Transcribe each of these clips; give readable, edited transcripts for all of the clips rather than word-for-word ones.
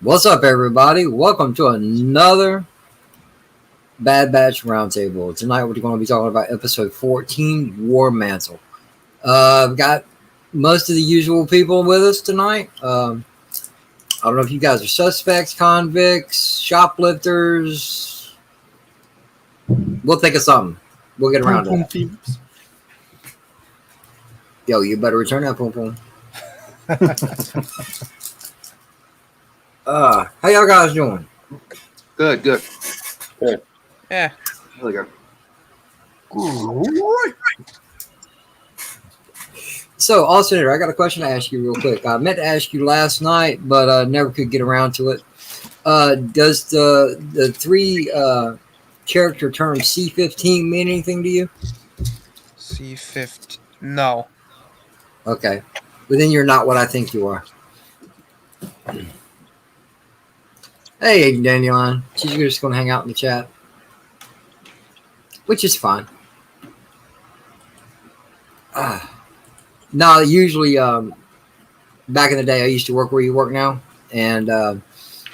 What's up, everybody? Welcome to another Bad Batch Roundtable. Tonight, we're going to be talking about episode 14, War-Mantle. I've got most of the usual people with us tonight. I don't know if you guys are suspects, convicts, shoplifters. We'll think of something. We'll get around to that. Yo, you better return that pom pom. How y'all guys doing? Good. Yeah. Really good. Right. So, Austin, I got a question to ask you real quick. I meant to ask you last night, but never could get around to it. Does the three character term C-15 mean anything to you? C-15. No. Okay. But then you're not what I think you are. Hey, Dandelion. She's just going to hang out in the chat. Which is fine. No, usually back in the day, I used to work where you work now. And that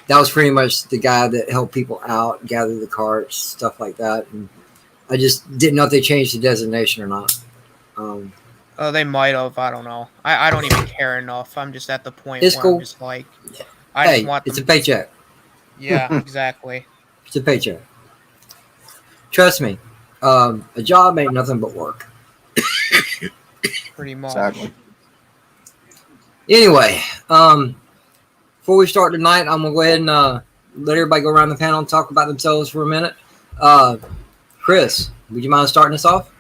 was pretty much the guy that helped people out, gather the carts, stuff like that. And I just didn't know if they changed the designation or not. They might have. I don't know. I don't even care enough. I'm just at the point it's where cool. I'm just like, just want them. It's a paycheck. Yeah, exactly. It's a paycheck. Trust me, a job ain't nothing but work. Pretty much. Exactly. Anyway, before we start tonight, I'm going to go ahead and let everybody go around the panel and talk about themselves for a minute. Chris, would you mind starting us off?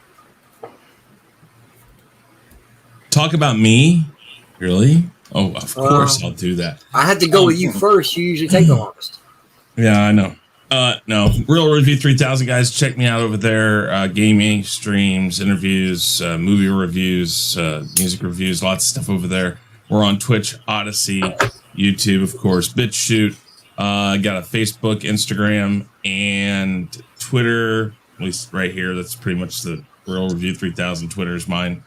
Talk about me? Really? Oh, of course I'll do that. I had to go with you first. You usually take the longest. Yeah, I know. No, Real Review 3000, guys. Check me out over there. Gaming, streams, interviews, movie reviews, music reviews, lots of stuff over there. We're on Twitch, Odyssey, YouTube, of course, BitChute. Got a Facebook, Instagram, and Twitter, at least right here. That's pretty much the Real Review 3000. Twitter is mine.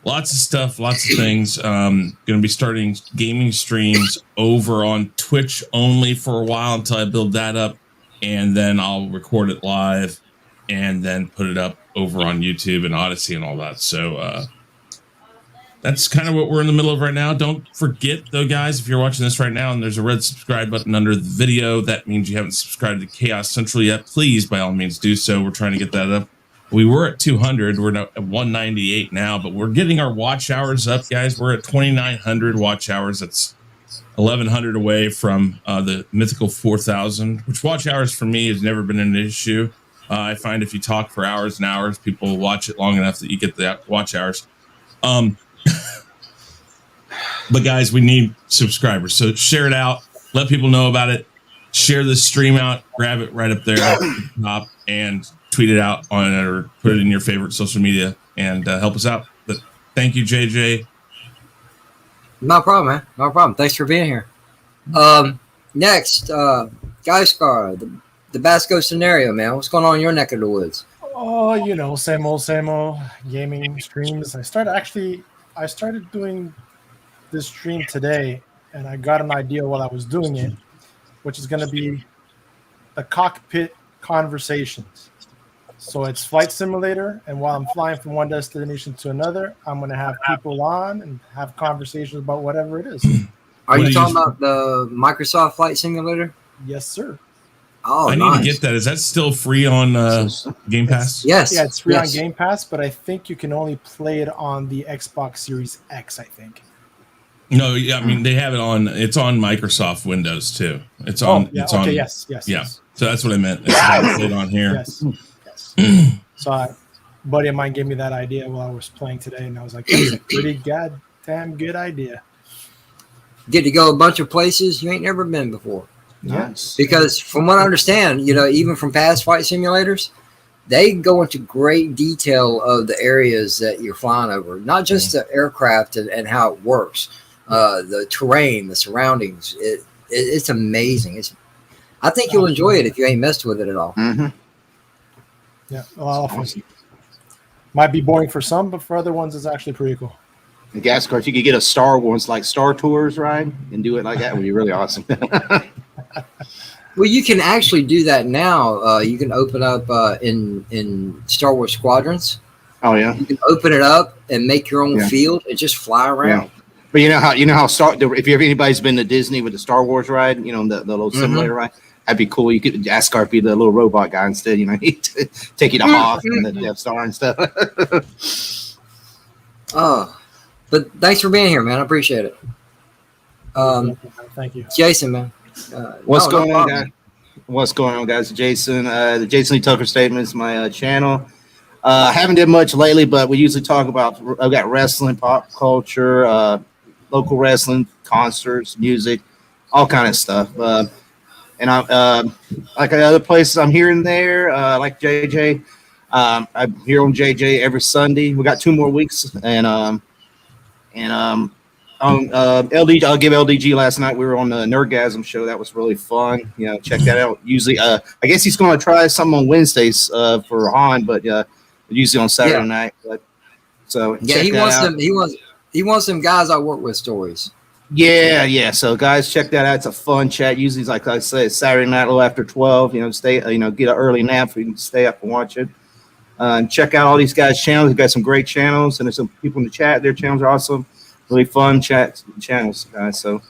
Lots of stuff, lots of things. Going to be starting gaming streams over on Twitch only for a while until I build that up, and then I'll record it live and then put it up over on YouTube and Odyssey and all that. So that's kind of what we're in the middle of right now. Don't forget, though, guys, if you're watching this right now and there's a red subscribe button under the video, that means you haven't subscribed to Khaos Central yet. Please, by all means, do so. We're trying to get that up. We were at 200. We're at 198 now, but we're getting our watch hours up, guys. We're at 2,900 watch hours. That's 1,100 away from the mythical 4,000, which watch hours for me has never been an issue. I find if you talk for hours and hours, people will watch it long enough that you get the watch hours. But guys, we need subscribers. So share it out. Let people know about it. Share this stream out. Grab it right up there at the top and tweet it out on it or put it in your favorite social media and help us out. But thank you, JJ. No problem, man. No problem. Thanks for being here. Next, Guy Scar, the Basco scenario, man. What's going on in your neck of the woods? Oh, you know, same old gaming streams. I started doing this stream today, and I got an idea while I was doing it, which is going to be the cockpit conversations. So it's flight simulator, and while I'm flying from one destination to another, I'm going to have people on and have conversations about whatever it is. Are you talking about the Microsoft Flight Simulator? Yes, sir. Oh, I nice. need to get that. Is that still free on Game Pass? Yes. Yeah, it's free on Game Pass, but I think you can only play it on the Xbox Series X, I think. No, yeah, I mean they have it on. It's on Microsoft Windows too. It's on. Yes. Yeah, Yes. so that's what I meant. It's it on here. Yes. So a buddy of mine gave me that idea while I was playing today, and I was like, that's a pretty goddamn good idea. Get to go a bunch of places you ain't never been before. Yes. Because from what I understand, you know, even from past flight simulators, they go into great detail of the areas that you're flying over, not just the aircraft and how it works, the terrain, the surroundings. It's amazing. I think you'll enjoy it if you ain't messed with it at all. Mm-hmm. Yeah, well, might be boring for some, but for other ones, it's actually pretty cool. The gas carts, you could get a Star Wars like Star Tours ride and do it like that. Would be really awesome. Well, you can actually do that now. You can open up in Star Wars Squadrons. Oh yeah, you can open it up and make your own field and just fly around. Yeah. But you know how if anybody's been to Disney with the Star Wars ride, you know the little simulator ride, that'd be cool. You could Asgard be the little robot guy instead. You know, he'd take you to Hoth and the Death Star and stuff. But thanks for being here, man. I appreciate it. Thank you, Jason, man. What's going on, guys? What's going on, guys? Jason, the Jason Lee Tucker Statement is my channel. I haven't did much lately, but we usually talk about. I've got wrestling, pop culture, local wrestling, concerts, music, all kind of stuff. And I'm like other places, I'm here and there. Like JJ, I'm here on JJ every Sunday. We got 2 more weeks, and LDG, I'll give LDG last night. We were on the Nerdgasm show. That was really fun. You know, check that out. Usually, I guess he's going to try some on Wednesdays for Han, but usually on Saturday night. But so he wants some guys I work with stories. Yeah. So guys, check that out. It's a fun chat. Usually, like I said, Saturday night, a little after 12. You know, get an early nap so you can stay up and watch it. And check out all these guys' channels. We've got some great channels, and there's some people in the chat. Their channels are awesome. Really fun channels, guys. So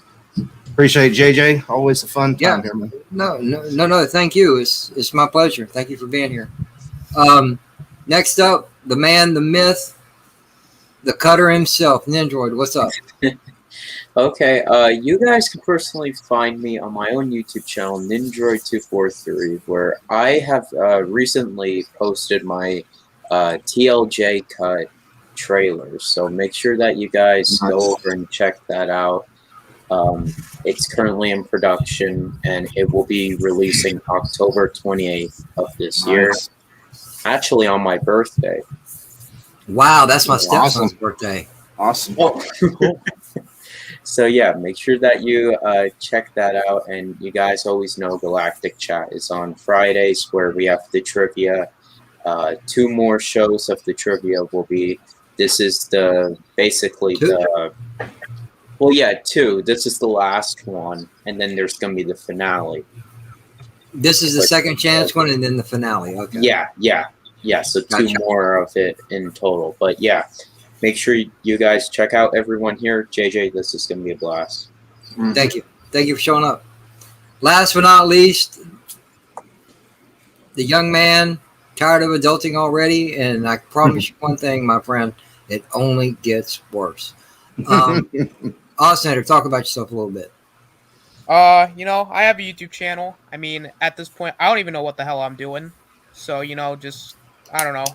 appreciate it, JJ. Always a fun time here, man. No. Thank you. It's my pleasure. Thank you for being here. Next up, the man, the myth, the cutter himself, Nindroid. What's up? Okay, you guys can personally find me on my own YouTube channel, Nindroid243, where I have recently posted my TLJ cut trailers. So make sure that you guys go over and check that out. It's currently in production, and it will be releasing October 28th of this year. Actually, on my birthday. Wow, that's my stepson's birthday. Awesome. So yeah, make sure that you check that out. And you guys always know Galactic Chat is on Fridays, where we have the trivia. 2 more shows of the trivia will be. This is basically 2. Well, yeah, 2. This is the last one, and then there's gonna be the finale. This is the second chance one, and then the finale. Okay. Yeah. So 2 more of it in total. But yeah, make sure you guys check out everyone here. JJ, this is gonna be a blast. Thank you for showing up. Last but not least, the young man, tired of adulting already, and I promise you one thing, my friend, it only gets worse. Austin, talk about yourself a little bit. I have a YouTube channel. I mean, at this point, I don't even know what the hell I'm doing. So, just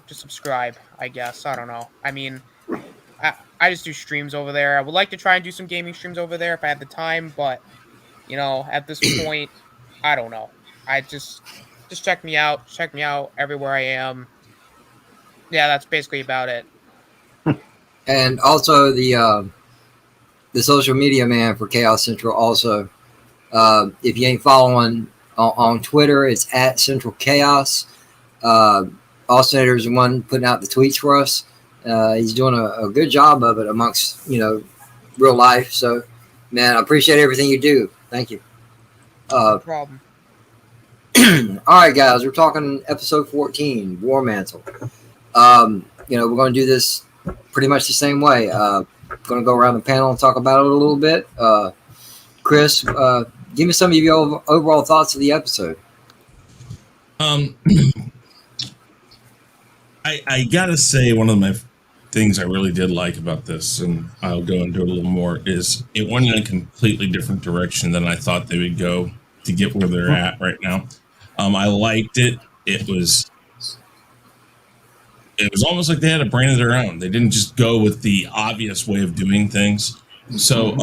subscribe, I guess. I don't know. I mean, I just do streams over there. I would like to try and do some gaming streams over there if I had the time, but, at this point, I don't know. I just check me out. Check me out everywhere I am. Yeah, that's basically about it. And also the social media man for Khaos Central also. If you ain't following on Twitter, it's at Central Chaos. Austin is the one putting out the tweets for us. He's doing a good job of it amongst, real life. So, man, I appreciate everything you do. Thank you. No problem. All right, guys, we're talking episode 14, War-Mantle. We're going to do this pretty much the same way. Going to go around the panel and talk about it a little bit. Chris, give me some of your overall thoughts of the episode. I gotta say, one of my things I really did like about this, and I'll go into it a little more, is it went in a completely different direction than I thought they would go to get where they're at right now. I liked it. It was almost like they had a brain of their own. They didn't just go with the obvious way of doing things. So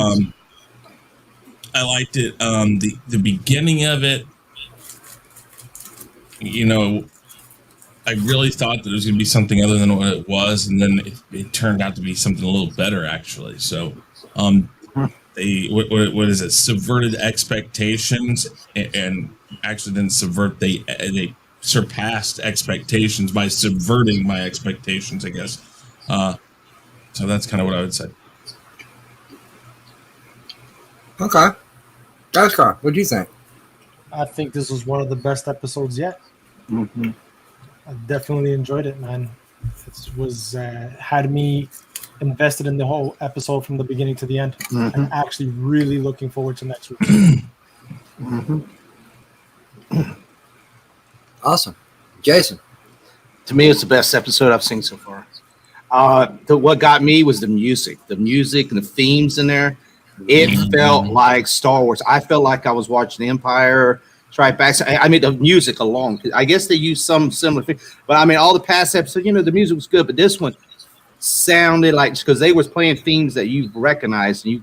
I liked it. The beginning of it, I really thought that it was going to be something other than what it was, and then it turned out to be something a little better, actually. So, they what is it? Subverted expectations, and actually didn't subvert. They surpassed expectations by subverting my expectations, I guess. So that's kind of what I would say. Okay. Oscar, what do you think? I think this was one of the best episodes yet. Mm-hmm. I definitely enjoyed it, man. It was had me invested in the whole episode from the beginning to the end, and actually really looking forward to next week. Awesome. Jason. To me, it's the best episode I've seen so far. What got me was the music and the themes in there. It felt like Star Wars. I felt like I was watching Empire Strike Back. I mean, the music alone. I guess they used some similar thing, but I mean, all the past episodes, the music was good, but this one sounded like, because they was playing themes that you recognized and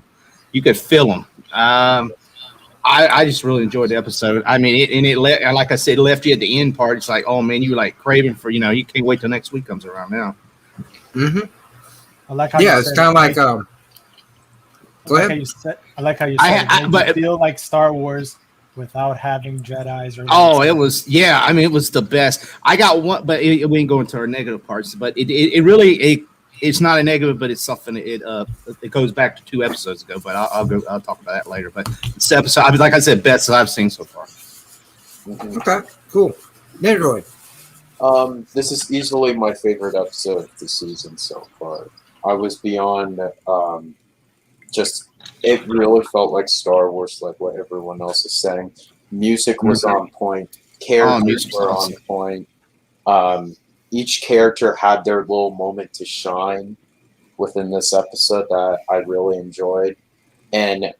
you could feel them. I just really enjoyed the episode. I mean, like I said, it left you at the end part. It's like, oh man, you like craving for, you can't wait till next week comes around now. Mm-hmm. I like how it's kind of like. Go ahead. I like how you said it feel like Star Wars without having Jedis or. Oh, it was, yeah. I mean, it was the best. I got one, but we ain't go into our negative parts. But it really it's not a negative, but it's something. It goes back to 2 episodes ago. But I'll talk about that later. But this episode, I mean, like I said, best that I've seen so far. Okay, cool. Android. This is easily my favorite episode of the season so far. I was beyond it really felt like Star Wars, like what everyone else is saying. Music was on point. Characters were on point. Each character had their little moment to shine within this episode that I really enjoyed. And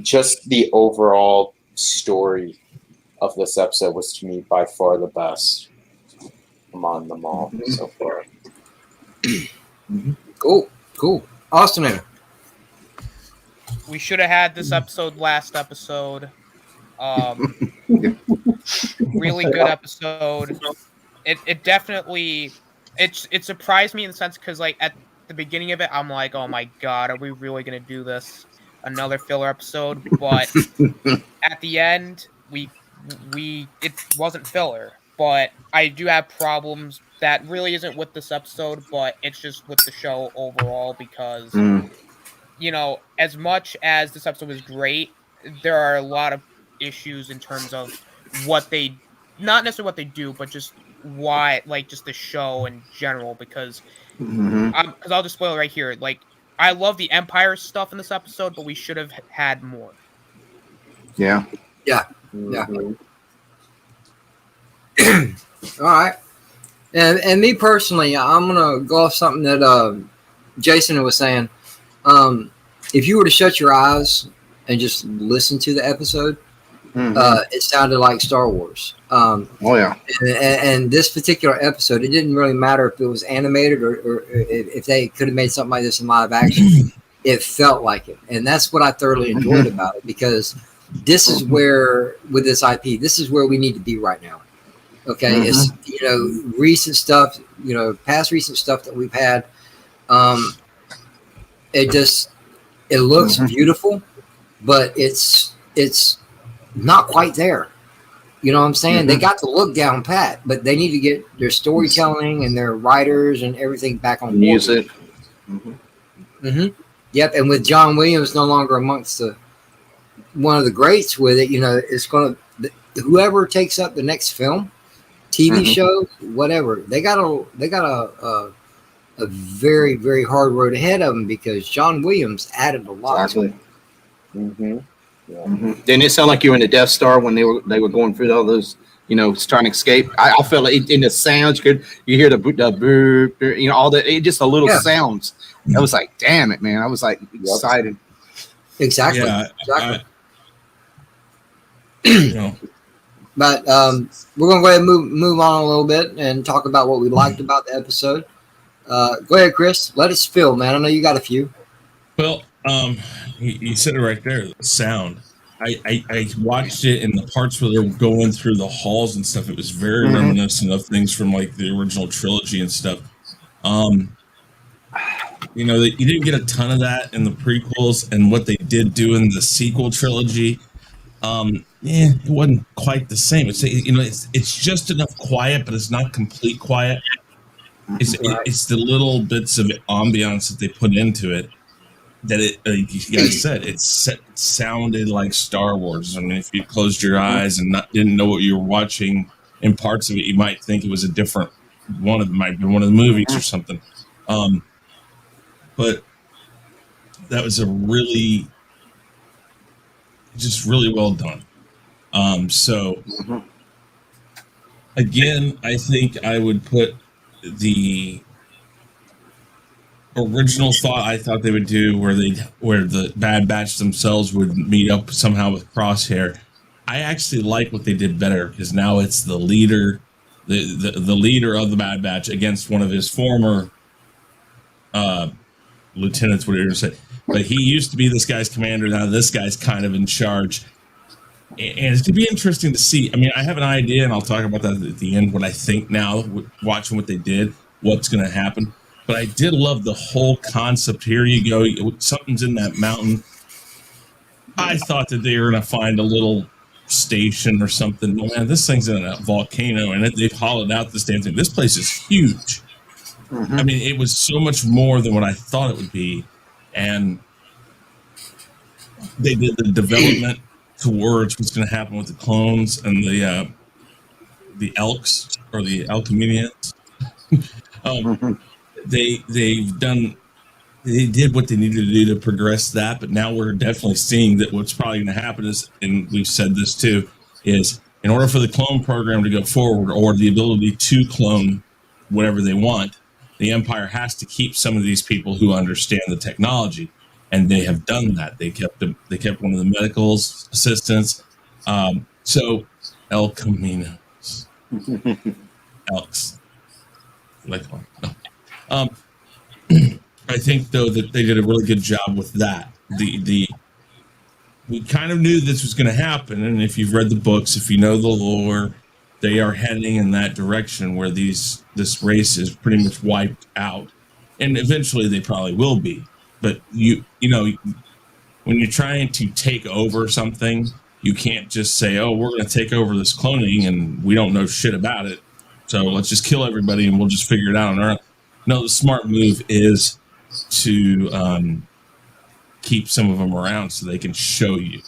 just the overall story of this episode was, to me, by far the best among them all so far. Cool. Austin. We should have had this episode last episode. Really good episode. It definitely it surprised me in the sense because like at the beginning of it, I'm like, oh my god, are we really gonna do this? Another filler episode? But at the end, it wasn't filler. But I do have problems that really isn't with this episode, but it's just with the show overall because as much as this episode was great, there are a lot of issues in terms of what they, not necessarily what they do, but just why, like just the show in general. Because I'll just spoil it right here. Like, I love the Empire stuff in this episode, but we should have had more. Yeah. All right. And me personally, I'm gonna go off something that Jason was saying. If you were to shut your eyes and just listen to the episode, it sounded like Star Wars. And this particular episode, it didn't really matter if it was animated or if they could have made something like this in live action. It felt like it, and that's what I thoroughly enjoyed about it, because this is where, with this IP, this is where we need to be right now. Okay, it's recent stuff, past recent stuff that we've had. It looks beautiful, but it's not quite there. You know what I'm saying? They got the look down pat, but they need to get their storytelling and their writers and everything back on music. Yep, and with John Williams no longer amongst one of the greats with it, it's going to, whoever takes up the next film, TV show, whatever, they got a very, very hard road ahead of them, because John Williams added a lot to it. Didn't it sound like you were in the Death Star when they were going through all those, trying to escape? I felt like in the sounds, you hear the boo, all the just the little sounds. I was like, damn it, man! I was like excited. Exactly. But we're gonna go ahead and move on a little bit and talk about what we liked about the episode. Go ahead, Chris. Let it spill, man. I know you got a few. Well, you said it right there. The sound. I watched it in the parts where they were going through the halls and stuff. It was very reminiscent of things from like the original trilogy and stuff. You didn't get a ton of that in the prequels, and what they did do in the sequel trilogy, it wasn't quite the same. It's just enough quiet, but it's not complete quiet. It's the little bits of ambiance that they put into it that it, like you guys said, it sounded like Star Wars. I mean, if you closed your eyes and didn't know what you were watching in parts of it, you might think it was a different one of might be one of the movies or something. But that was a really well done. So again, I think I would put the original thought I thought they would do where the Bad Batch themselves would meet up somehow with Crosshair. I actually like what they did better because now it's the leader, the leader of the Bad Batch against one of his former lieutenants, whatever you say. But he used to be this guy's commander. Now this guy's kind of in charge. And it's going to be interesting to see. I mean, I have an idea, and I'll talk about that at the end, what I think now, watching what they did, what's going to happen. But I did love the whole concept. Here you go. Something's in that mountain. I thought that they were going to find a little station or something. Oh, man, this thing's in a volcano, and they've hollowed out this damn thing. This place is huge. I mean, it was so much more than what I thought it would be. And they did the development towards what's going to happen with the clones and the Elks or the Alcheminians. They did what they needed to do to progress that, but now we're definitely seeing that what's probably going to happen is, and we've said this too, is in order for the clone program to go forward or the ability to clone whatever they want, the Empire has to keep some of these people who understand the technology, and they have done that. They kept one of the medical assistants. So El Caminos, Elks, like one. No. I think though that they did a really good job with that. We kind of knew this was going to happen, and if you've read the books, if you know the lore, they are heading in that direction where this race is pretty much wiped out, and eventually they probably will be. But you know, when you're trying to take over something, you can't just say, "Oh, we're going to take over this cloning, and we don't know shit about it, so let's just kill everybody and we'll just figure it out on our own." No, the smart move is to keep some of them around so they can show you.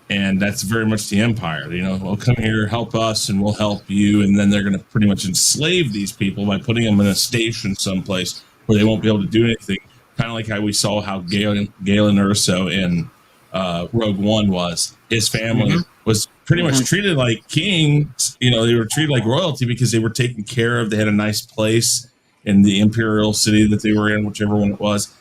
And that's very much the Empire. You know, well, come here, help us, and we'll help you. And then they're going to pretty much enslave these people by putting them in a station someplace where they won't be able to do anything. Kind of like how we saw how Galen Erso in Rogue One was. His family was pretty much treated like kings. You know, they were treated like royalty because they were taken care of. They had a nice place in the imperial city that they were in, whichever one it was.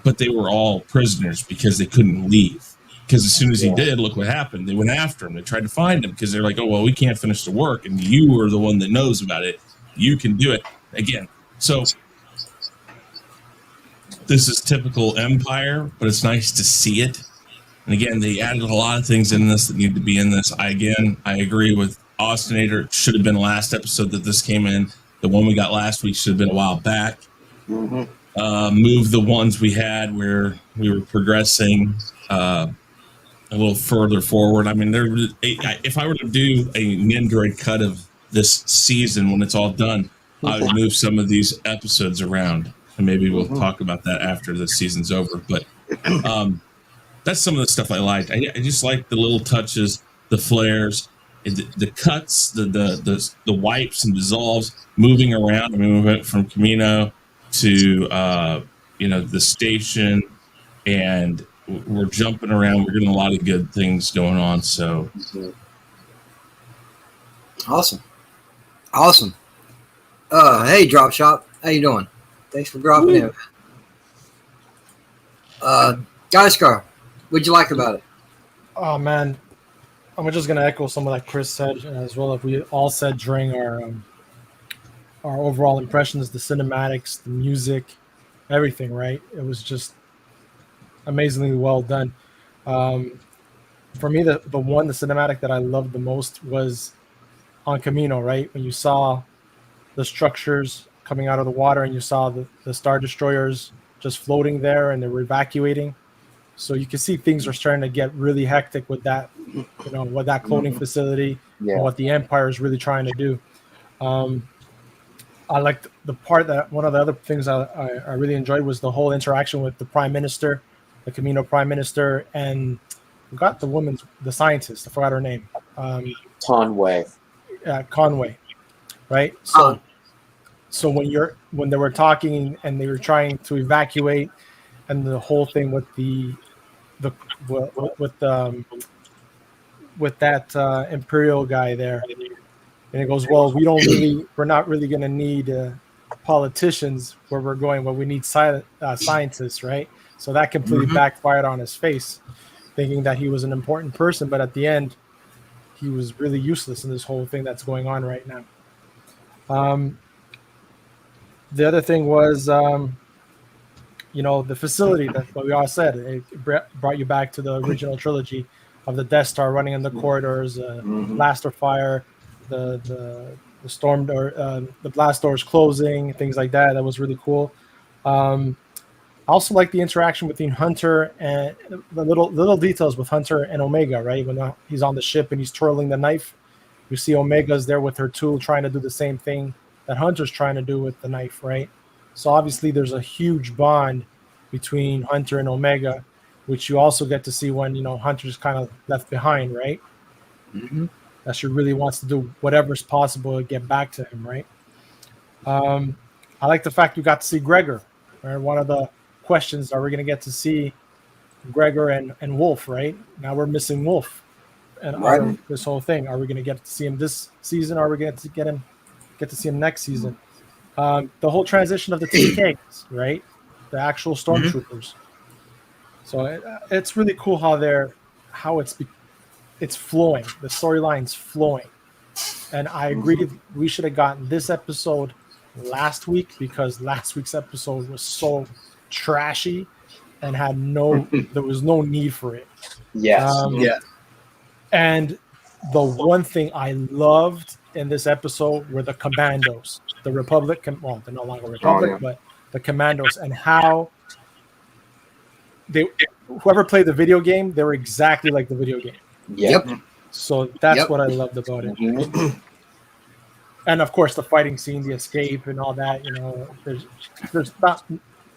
But they were all prisoners because they couldn't leave. Because as soon as he did, look what happened. They went after him. They tried to find him because they're like, oh, well, we can't finish the work. And you are the one that knows about it. You can do it. Again, so this is typical Empire, but it's nice to see it. And again, they added a lot of things in this that need to be in this. I agree with Austinator. It should have been the last episode that this came in. The one we got last week should have been a while back. Move the ones we had where we were progressing a little further forward. I mean, if I were to do a Nindroid cut of this season when it's all done, I would move some of these episodes around. And maybe we'll talk about that after the season's over. But that's some of the stuff I liked. I just like the little touches, the flares, the cuts, the wipes and dissolves, moving around. I mean, we went from Camino to the station, and we're jumping around. We're getting a lot of good things going on. So awesome. Hey, Drop Shop, how you doing? Thanks for dropping in. Guyscar, what'd you like about it? Oh man, I'm just gonna echo some of that Chris said as well. If we all said during our overall impressions, the cinematics, the music, everything, right? It was just amazingly well done. For me, the cinematic that I loved the most was on Camino, right? When you saw the structures coming out of the water and you saw the Star Destroyers just floating there and they were evacuating. So you can see things are starting to get really hectic with that, with that cloning facility and what the Empire is really trying to do. I liked the part that one of the other things I really enjoyed was the whole interaction with the Prime Minister, the Camino Prime Minister, and I forgot the scientist. I forgot her name. Conway. Conway, right? So when they were talking and they were trying to evacuate, and the whole thing with with that Imperial guy there, and it goes, well, we're not really going to need politicians where we're going, but we need scientists, right? So that completely backfired on his face, thinking that he was an important person, but at the end, he was really useless in this whole thing that's going on right now. The other thing was, the facility that what we all said, it brought you back to the original trilogy of the Death Star running in the corridors, blaster fire, the storm door, the blast doors closing, things like that. That was really cool. I also like the interaction between Hunter and the little details with Hunter and Omega, right? When he's on the ship and he's twirling the knife, you see Omega's there with her tool trying to do the same thing that Hunter's trying to do with the knife, right? So obviously there's a huge bond between Hunter and Omega, which you also get to see when, Hunter's kind of left behind, right? That she really wants to do whatever's possible to get back to him, right? I like the fact you got to see Gregor. Right? One of the questions, are we going to get to see Gregor and Wolf, right? Now we're missing Wolf and this whole thing. Are we going to get to see him this season? Or are we going to get to see him next season? The whole transition of the TKs, right? The actual stormtroopers. So it's really cool how it's flowing. The storyline's flowing. And I agree we should have gotten this episode last week, because last week's episode was so trashy and there was no need for it. Yes. And the one thing I loved in this episode were the commandos, the Republic. Well, they're no longer Republic, but the commandos, and how whoever played the video game, they were exactly like the video game. Yep. So that's what I loved about it. And of course, the fighting scene, the escape, and all that.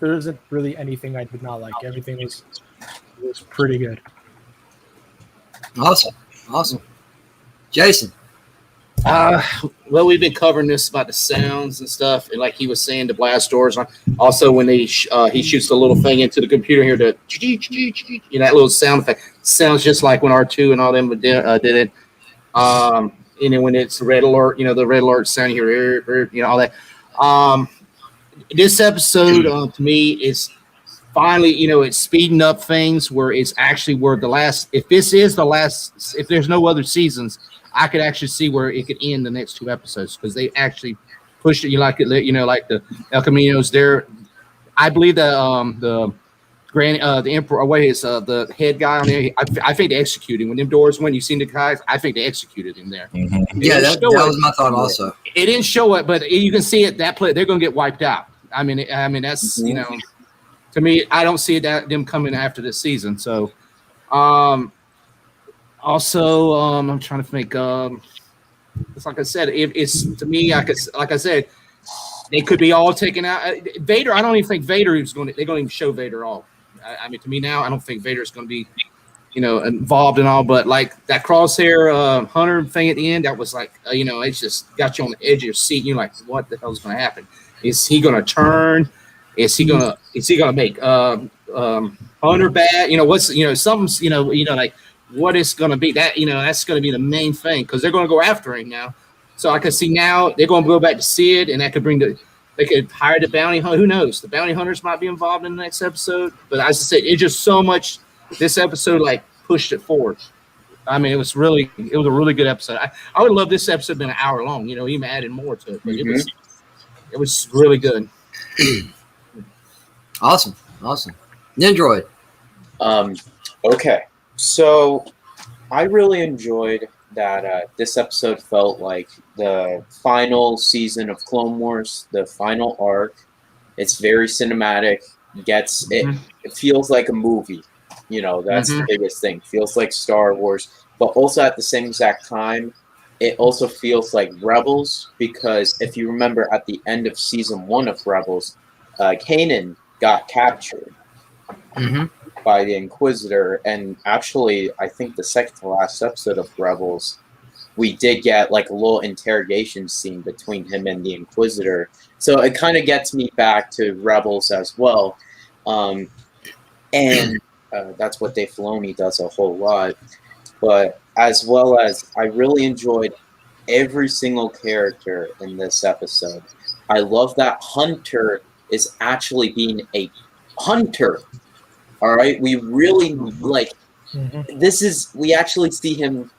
There isn't really anything I did not like. Everything was pretty good. Awesome. Jason. Well, we've been covering this about the sounds and stuff, and like he was saying, the blast doors. Also, when he shoots the little thing into the computer here, that little sound effect sounds just like when R2 and all them did it. And then when it's red alert, the red alert sound here, all that. This episode to me is finally, it's speeding up things where it's actually where if this is the last, if there's no other seasons, I could actually see where it could end the next two episodes, because they actually pushed it. Like the El Camino's there. I believe the emperor, the head guy on there. I think they executed him when them doors went. You seen the guys? I think they executed him there. Yeah, that was my thought also. It didn't show it, but you can see it. That play, they're going to get wiped out. I mean, that's to me, I don't see them coming after this season. So, also, I'm trying to think. It's like I said, it's to me, like I said, they could be all taken out. Vader, I don't even think Vader is going to. They're going to even show Vader all. I mean, to me now, I don't think Vader is going to be, involved in all. But like that crosshair Hunter thing at the end, that was like, it's just got you on the edge of your seat. You're like, what the hell is going to happen? Is he going to turn? Is he going to make Hunter bad? Something's like. What it's going to be, that's going to be the main thing, because they're going to go after him now. So I can see now they're going to go back to Sid, and that could they could hire the bounty hunter. Who knows? The bounty hunters might be involved in the next episode. But as I said, it's just so much. This episode pushed it forward. I mean, it was a really good episode. I would love this episode been an hour long. Even added more to it, but it was really good. Awesome. Nindroid. Okay. So I really enjoyed that this episode felt like the final season of Clone Wars, the final arc. It's very cinematic. It feels like a movie. That's the biggest thing. Feels like Star Wars, but also at the same exact time, it also feels like Rebels, because if you remember at the end of season 1 of Rebels, Kanan got captured by the Inquisitor, and actually I think the second to last episode of Rebels, we did get like a little interrogation scene between him and the Inquisitor. So it kind of gets me back to Rebels as well. And that's what Dave Filoni does a whole lot. But as well as, I really enjoyed every single character in this episode. I love that Hunter is actually being a hunter. All right, we really like this is, we actually see him,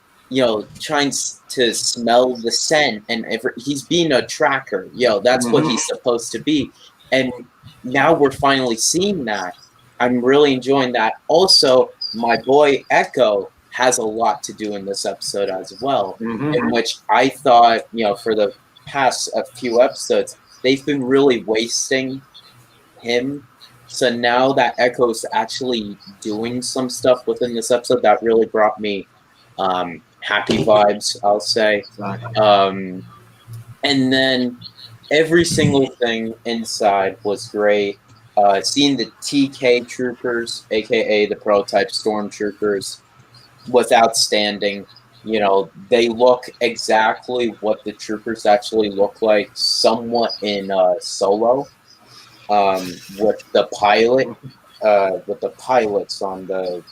trying to smell the scent, and he's being a tracker. That's what he's supposed to be. And now we're finally seeing that. I'm really enjoying that. Also, my boy Echo has a lot to do in this episode as well, in which I thought, for the past a few episodes, they've been really wasting him. So now that Echo's actually doing some stuff within this episode, that really brought me happy vibes, I'll say. And then every single thing inside was great. Seeing the TK troopers, aka the prototype stormtroopers, was outstanding. They look exactly what the troopers actually look like, somewhat in Solo, with the pilots on the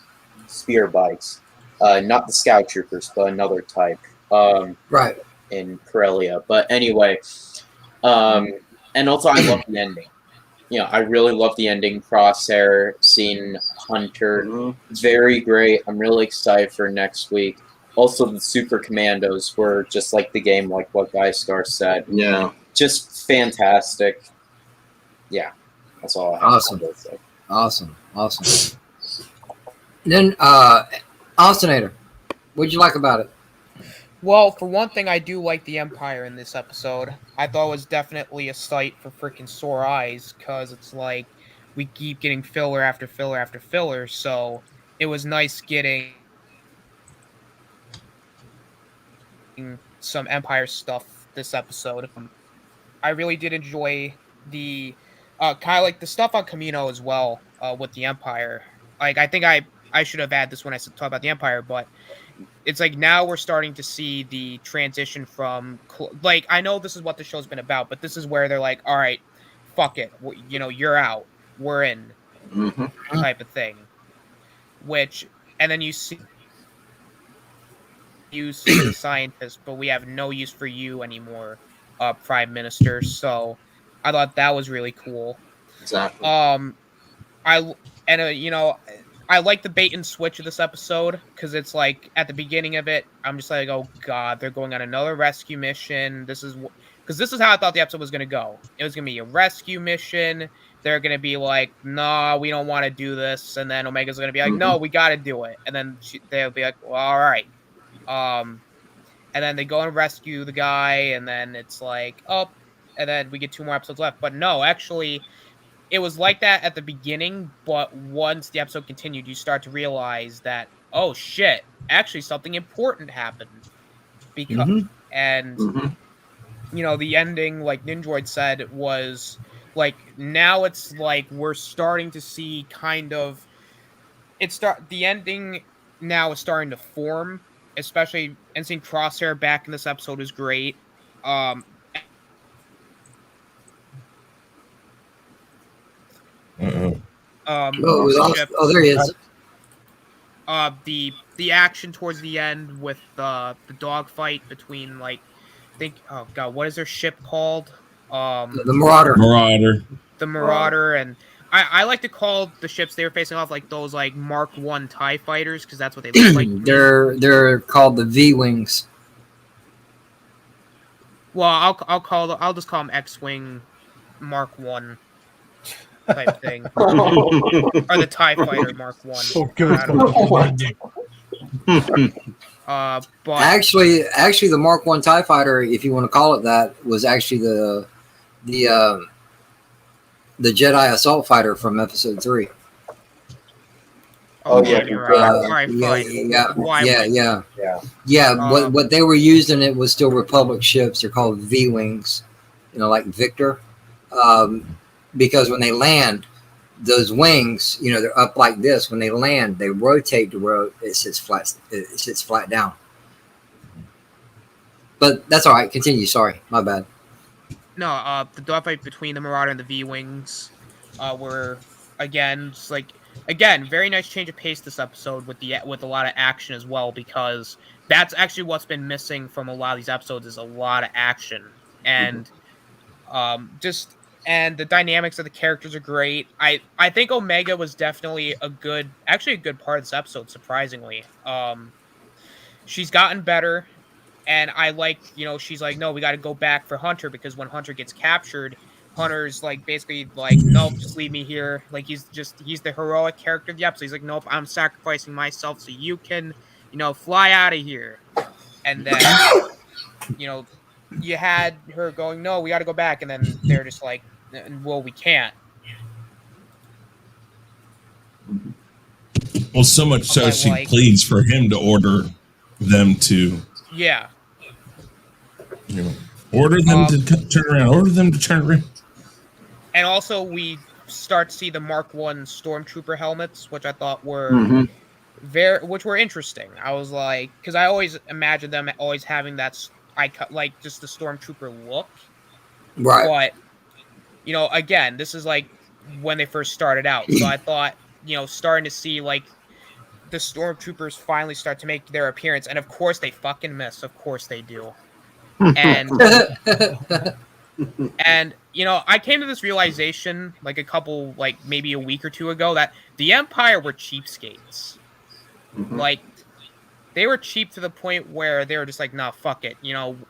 spear bikes, not the scout troopers, but another type, Right. in Corellia. But anyway, and also I love the ending. I really love the ending. Crosshair, seeing Hunter, very great. I'm really excited for next week. Also, the Super Commandos were just like the game, like what Guy Star said. Yeah. Just fantastic. Yeah, that's all I have to say. Awesome. Then, Austinator, what'd you like about it? Well, for one thing, I do like the Empire in this episode. I thought it was definitely a sight for freaking sore eyes, because it's like we keep getting filler after filler after filler, so it was nice getting some Empire stuff this episode. I really did enjoy the kind of like the stuff on Camino as well, with the Empire. Like, I think I should have had this when I talked about the Empire, but it's like now we're starting to see the transition from, like, I know this is what the show's been about, but this is where they're like, all right, fuck it, you're out, we're in, type of thing. Which, and then you see use for the scientists, but we have no use for you anymore, Prime Minister. So I thought that was really cool. Exactly. I like the bait and switch of this episode, because it's like at the beginning of it, I'm just like, oh god, they're going on another rescue mission. This is how I thought the episode was going to go. It was going to be a rescue mission. They're going to be like, nah, we don't want to do this. And then Omega's going to be like, no, we got to do it. And then they'll be like, well, all right. And then they go and rescue the guy, and then it's like, oh, and then we get 2 more episodes left. But no, actually, it was like that at the beginning, but once the episode continued, you start to realize that, oh shit, actually something important happened. Because the ending, like Nindroid said, was like, now it's like we're starting to see kind of the ending now is starting to form, especially, and seeing Crosshair back in this episode is great. There he is. The action towards the end with the dogfight between, like, oh god, what is their ship called? The Marauder. The Marauder, and I like to call the ships they were facing off like those, like, Mark I TIE fighters, because that's what they look like. They're called the V-Wings. Well, I'll just call them X-Wing Mark I type thing, or the TIE Fighter Mark I. Oh, good. But Actually, the Mark I TIE Fighter, if you want to call it that, was actually the Jedi Assault Fighter from Episode 3. Oh, yeah, yeah, you're right. Uh, All right, fine. yeah. yeah. What they were using it was still Republic ships. They're called V-wings, like Victor, because when they land, those wings, they're up like this. When they land, they rotate to where it sits flat. It sits flat down. But that's all right. Continue. Sorry, my bad. No, the dogfight between the Marauder and the V-wings were again very nice change of pace this episode with a lot of action as well, because that's actually what's been missing from a lot of these episodes is a lot of action, and and the dynamics of the characters are great. I think Omega was definitely a good part of this episode, surprisingly. She's gotten better. And I like, she's like, no, we got to go back for Hunter, because when Hunter gets captured, Hunter's like basically like, nope, just leave me here. Like he's the heroic character of the episode. He's like, nope, I'm sacrificing myself so you can, fly out of here. And then, you had her going, no, we got to go back. And then they're just like, well, we can't. Well, so much so she pleads for him to order them to. Yeah. Order them to turn around. Order them to turn around. And also, we start to see the Mark I Stormtrooper helmets, which I thought were which were interesting. I was like, because I always imagined them always having that, just the Stormtrooper look. Right. But, again, this is like when they first started out. So I thought, starting to see like the Stormtroopers finally start to make their appearance, and of course they fucking miss. Of course they do. And and I came to this realization like maybe a week or two ago that the Empire were cheapskates. Like they were cheap to the point where they were just like, nah, fuck it.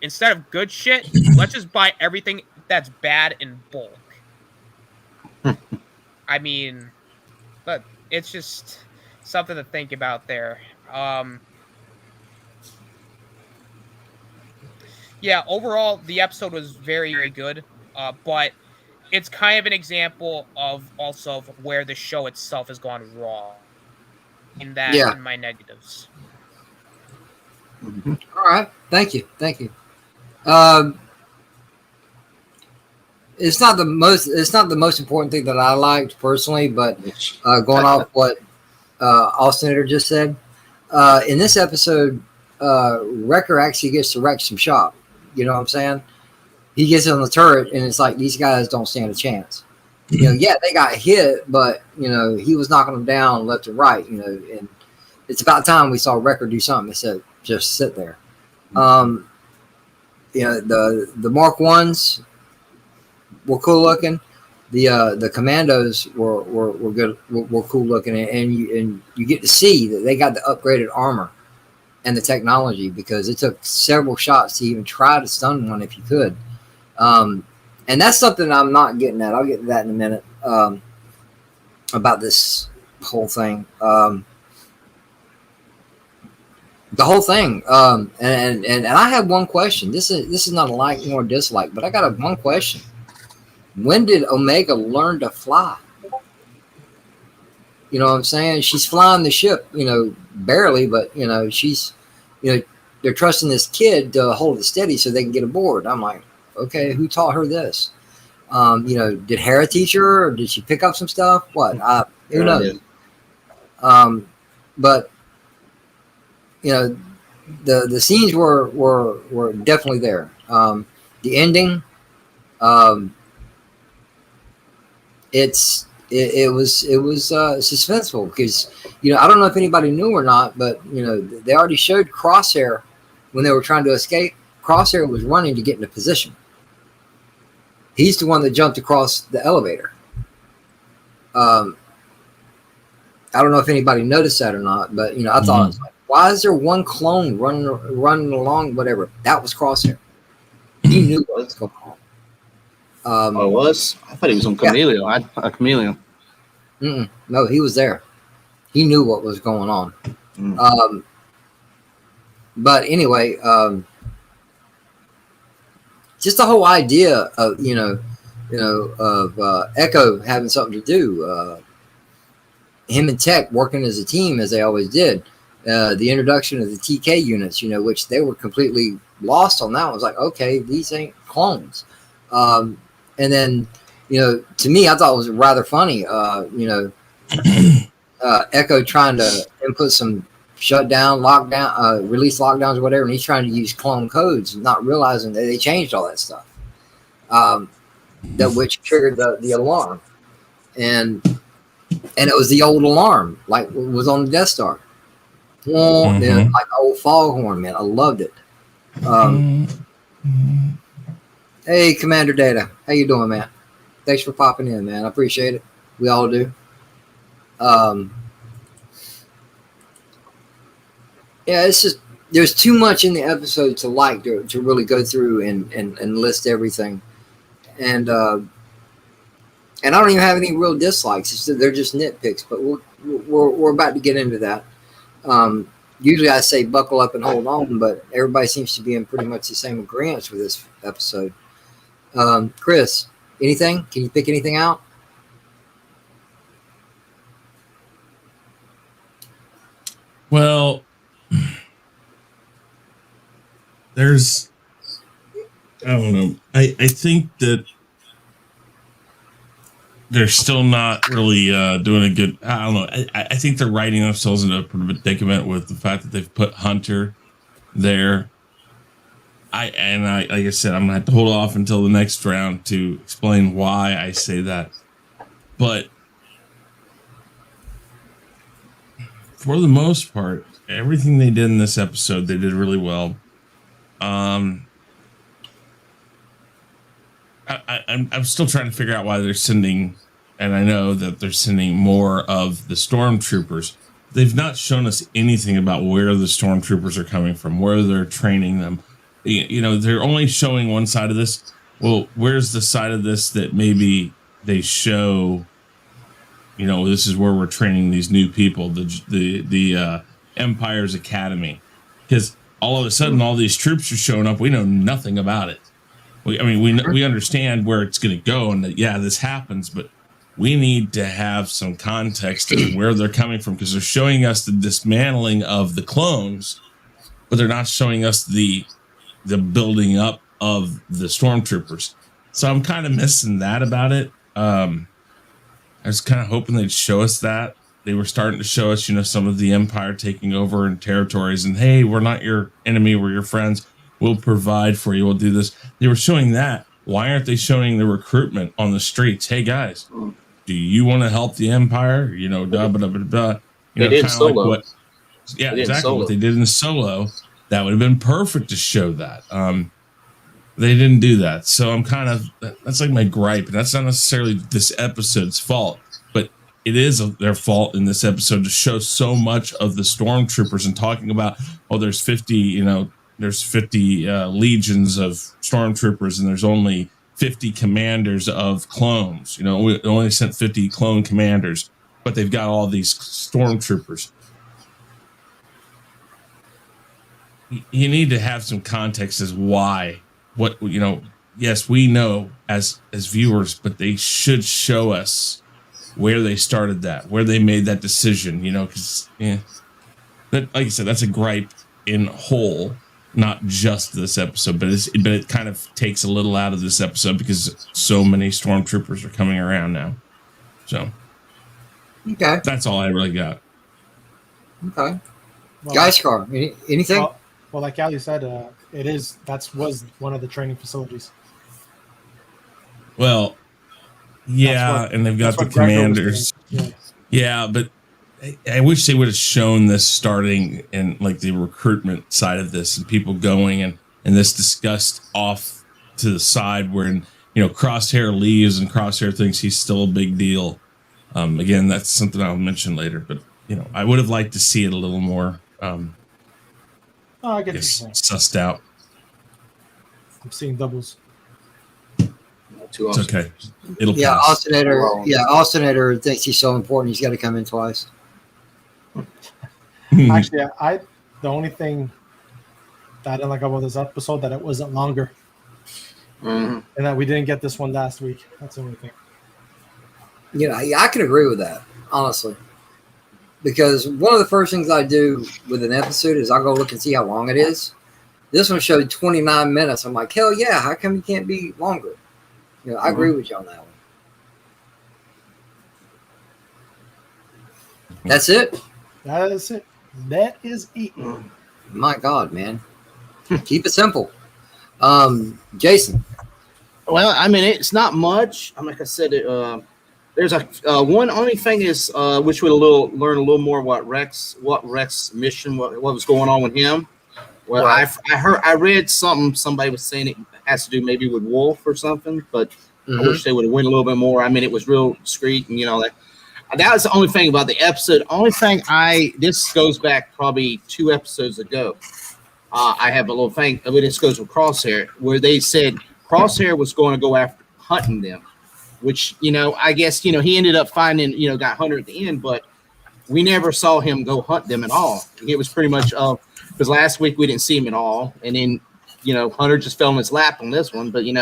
Instead of good shit, let's just buy everything that's bad in bulk. I mean, but it's just something to think about there. Yeah, overall, the episode was very, very good, but it's kind of an example of where the show itself has gone wrong in my negatives. All right, thank you. It's not the most important thing that I liked personally, but going off what Austin just said, in this episode, Wrecker actually gets to wreck some shop. You know what I'm saying? He gets on the turret, and it's like these guys don't stand a chance. Yeah, they got hit, but he was knocking them down left and right. And it's about time we saw Wrecker do something instead of just sit there. The Mark Ones were cool looking. The Commandos were good, were cool looking, and you get to see that they got the upgraded armor and the technology, because it took several shots to even try to stun one if you could. And that's something I'm not getting at. I'll get to that in a minute, about this whole thing. The whole thing. And I have one question. This is not a like nor dislike, but I got one question. When did Omega learn to fly? You know what I'm saying? She's flying the ship, barely, but she's, they're trusting this kid to hold it steady so they can get aboard. I'm like, okay, who taught her this? Did Hera teach her, or did she pick up some stuff? What? Who knows? But the scenes were definitely there. The ending, it was suspenseful, because I don't know if anybody knew or not, but they already showed Crosshair when they were trying to escape. Crosshair was running to get into position. He's the one that jumped across the elevator. I don't know if anybody noticed that or not, but I thought, it was like, why is there one clone running along? Whatever, that was Crosshair. He knew what was going on. It was? I thought he was on Chameleon. Yeah. A Chameleon. No, he was there. He knew what was going on. But anyway, just the whole idea of of Echo having something to do. him and Tech working as a team as they always did. The introduction of the TK units, which they were completely lost on that. I was like, okay, these ain't clones. And then, to me, I thought it was rather funny. Echo trying to input some shutdown, lockdown, release lockdowns or whatever, and he's trying to use clone codes, not realizing that they changed all that stuff. That which triggered the alarm, and it was the old alarm, like was on the Death Star. Like old foghorn, man. I loved it. Hey, Commander Data, how you doing, man? Thanks for popping in, man. I appreciate it. We all do. Yeah, it's just there's too much in the episode to really go through and list everything, and I don't even have any real dislikes. They're just nitpicks, but we're about to get into that. Usually I say buckle up and hold on, but everybody seems to be in pretty much the same agreement with this episode. Chris, anything? Can you pick anything out? Well, there's, I don't know. I think that they're still not really doing a good, I don't know. I think they're writing themselves into a predicament with the fact that they've put Hunter there. Like I said, I'm going to have to hold off until the next round to explain why I say that. But for the most part, everything they did in this episode, they did really well. I'm still trying to figure out why they're sending, and I know that they're sending more of the stormtroopers. They've not shown us anything about where the stormtroopers are coming from, where they're training them. They're only showing one side of this. Well, where's the side of this that maybe they show, this is where we're training these new people, the Empire's Academy. Because all of a sudden, all these troops are showing up. We know nothing about it. We understand where it's going to go and that, yeah, this happens, but we need to have some context of where they're coming from, because they're showing us the dismantling of the clones, but they're not showing us the building up of the stormtroopers. So I'm kind of missing that about it. I was kind of hoping they'd show us that. They were starting to show us, some of the Empire taking over in territories, and hey, we're not your enemy, we're your friends. We'll provide for you. We'll do this. They were showing that. Why aren't they showing the recruitment on the streets? Hey guys, do you want to help the Empire? They did Solo. Exactly. What they did in Solo, that would have been perfect to show that. They didn't do that. So I'm that's like my gripe. And that's not necessarily this episode's fault, but it is their fault in this episode to show so much of the stormtroopers and talking about, there's 50, there's 50 legions of stormtroopers and there's only 50 commanders of clones. We only sent 50 clone commanders, but they've got all these stormtroopers. You need to have some context as why, yes, we know as viewers, but they should show us where they started that, where they made that decision, because, like I said, that's a gripe in whole. Not just this episode, but it kind of takes a little out of this episode because so many stormtroopers are coming around now. So, okay, that's all I really got. Okay, Guys, Car, anything? Well, like Ali said, that was one of the training facilities. Well, yeah, and they've got the commanders. Yeah, but I wish they would have shown this starting in like the recruitment side of this and people going and this discussed off to the side where, Crosshair leaves and Crosshair thinks he's still a big deal. Again, that's something I'll mention later, but I would have liked to see it a little more I get sussed out. I'm seeing doubles. It's okay. It'll pass. Austinator thinks he's so important he's got to come in twice. Actually, the only thing that I didn't like about this episode that it wasn't longer, and that we didn't get this one last week. That's the only thing. I could agree with that, honestly. because one of the first things I do with an episode is I go look and see how long it is. This one showed 29 minutes. I'm like, hell yeah, how come it can't be longer? You know, I agree with you on that one. That's it? That is it. That is it. My God, man. Keep it simple. Jason. Well, I mean, it's not much. Like I said, there's a one only thing is which we'll learn a little more what Rex mission, what was going on with him. Well, Right. I read somebody was saying it has to do maybe with Wolf or something, but I wish they would have went a little bit more. I mean, it was real discreet, and that was the only thing about the episode. Only thing this goes back probably 2 episodes ago. I have a little thing. I mean, this goes with Crosshair, where they said Crosshair was going to go after hunting them, which I guess he ended up finding got Hunter at the end, but we never saw him go hunt them at all. It was pretty much because last week we didn't see him at all, and then Hunter just fell in his lap on this one, but he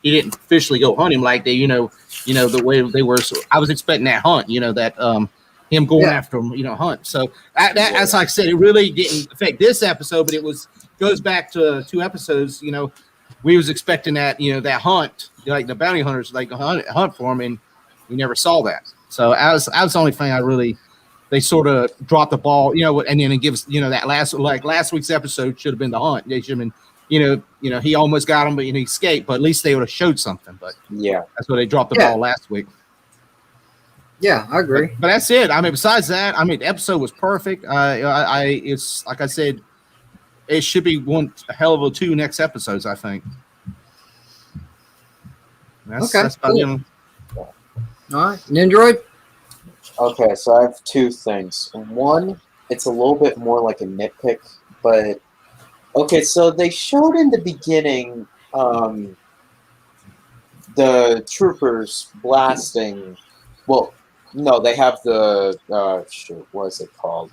didn't officially go hunt him like they the way they were. So I was expecting that hunt, that him going after him, hunt. So that's like I said, it really didn't affect this episode, but it goes back to 2 episodes. We was expecting that that hunt, like the bounty hunters like hunt for him, and we never saw that. So that was the only thing they sort of dropped the ball, and then it gives that last week's episode should have been the hunt. They should have been, he almost got him, but he escaped. But at least they would have showed something. But yeah, that's why they dropped the ball last week. Yeah, I agree. But that's it. I mean, besides that, I mean, the episode was perfect. It's like I said, it should be a hell of a 2 next episodes, I think. That's about cool. All right, Nindroid. Okay, so I have 2 things. One, it's a little bit more like a nitpick, but okay, so they showed in the beginning the troopers blasting. Well, no, they have the what is it called?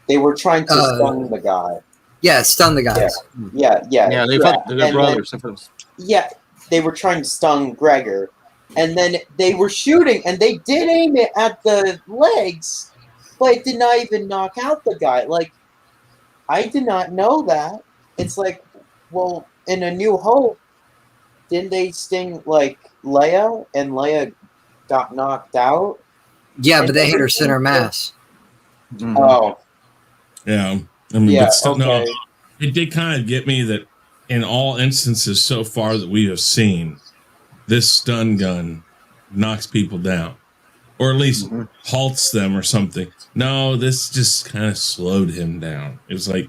They were trying to stun the guy. Yeah, stun the guys. Yeah, they're brothers. Yeah, they were trying to stun Gregor, and then they were shooting, and they did aim it at the legs, but it did not even knock out the guy. Like, I did not know that. It's like, well, in A New Hope, didn't they sting like Leia, and Leia got knocked out? Yeah, but they hit her center mass. Mm-hmm. Oh. Yeah. I mean, but still, no, it did kind of get me that in all instances so far that we have seen, this stun gun knocks people down, or at least halts them or something. No, this just kind of slowed him down. It was like,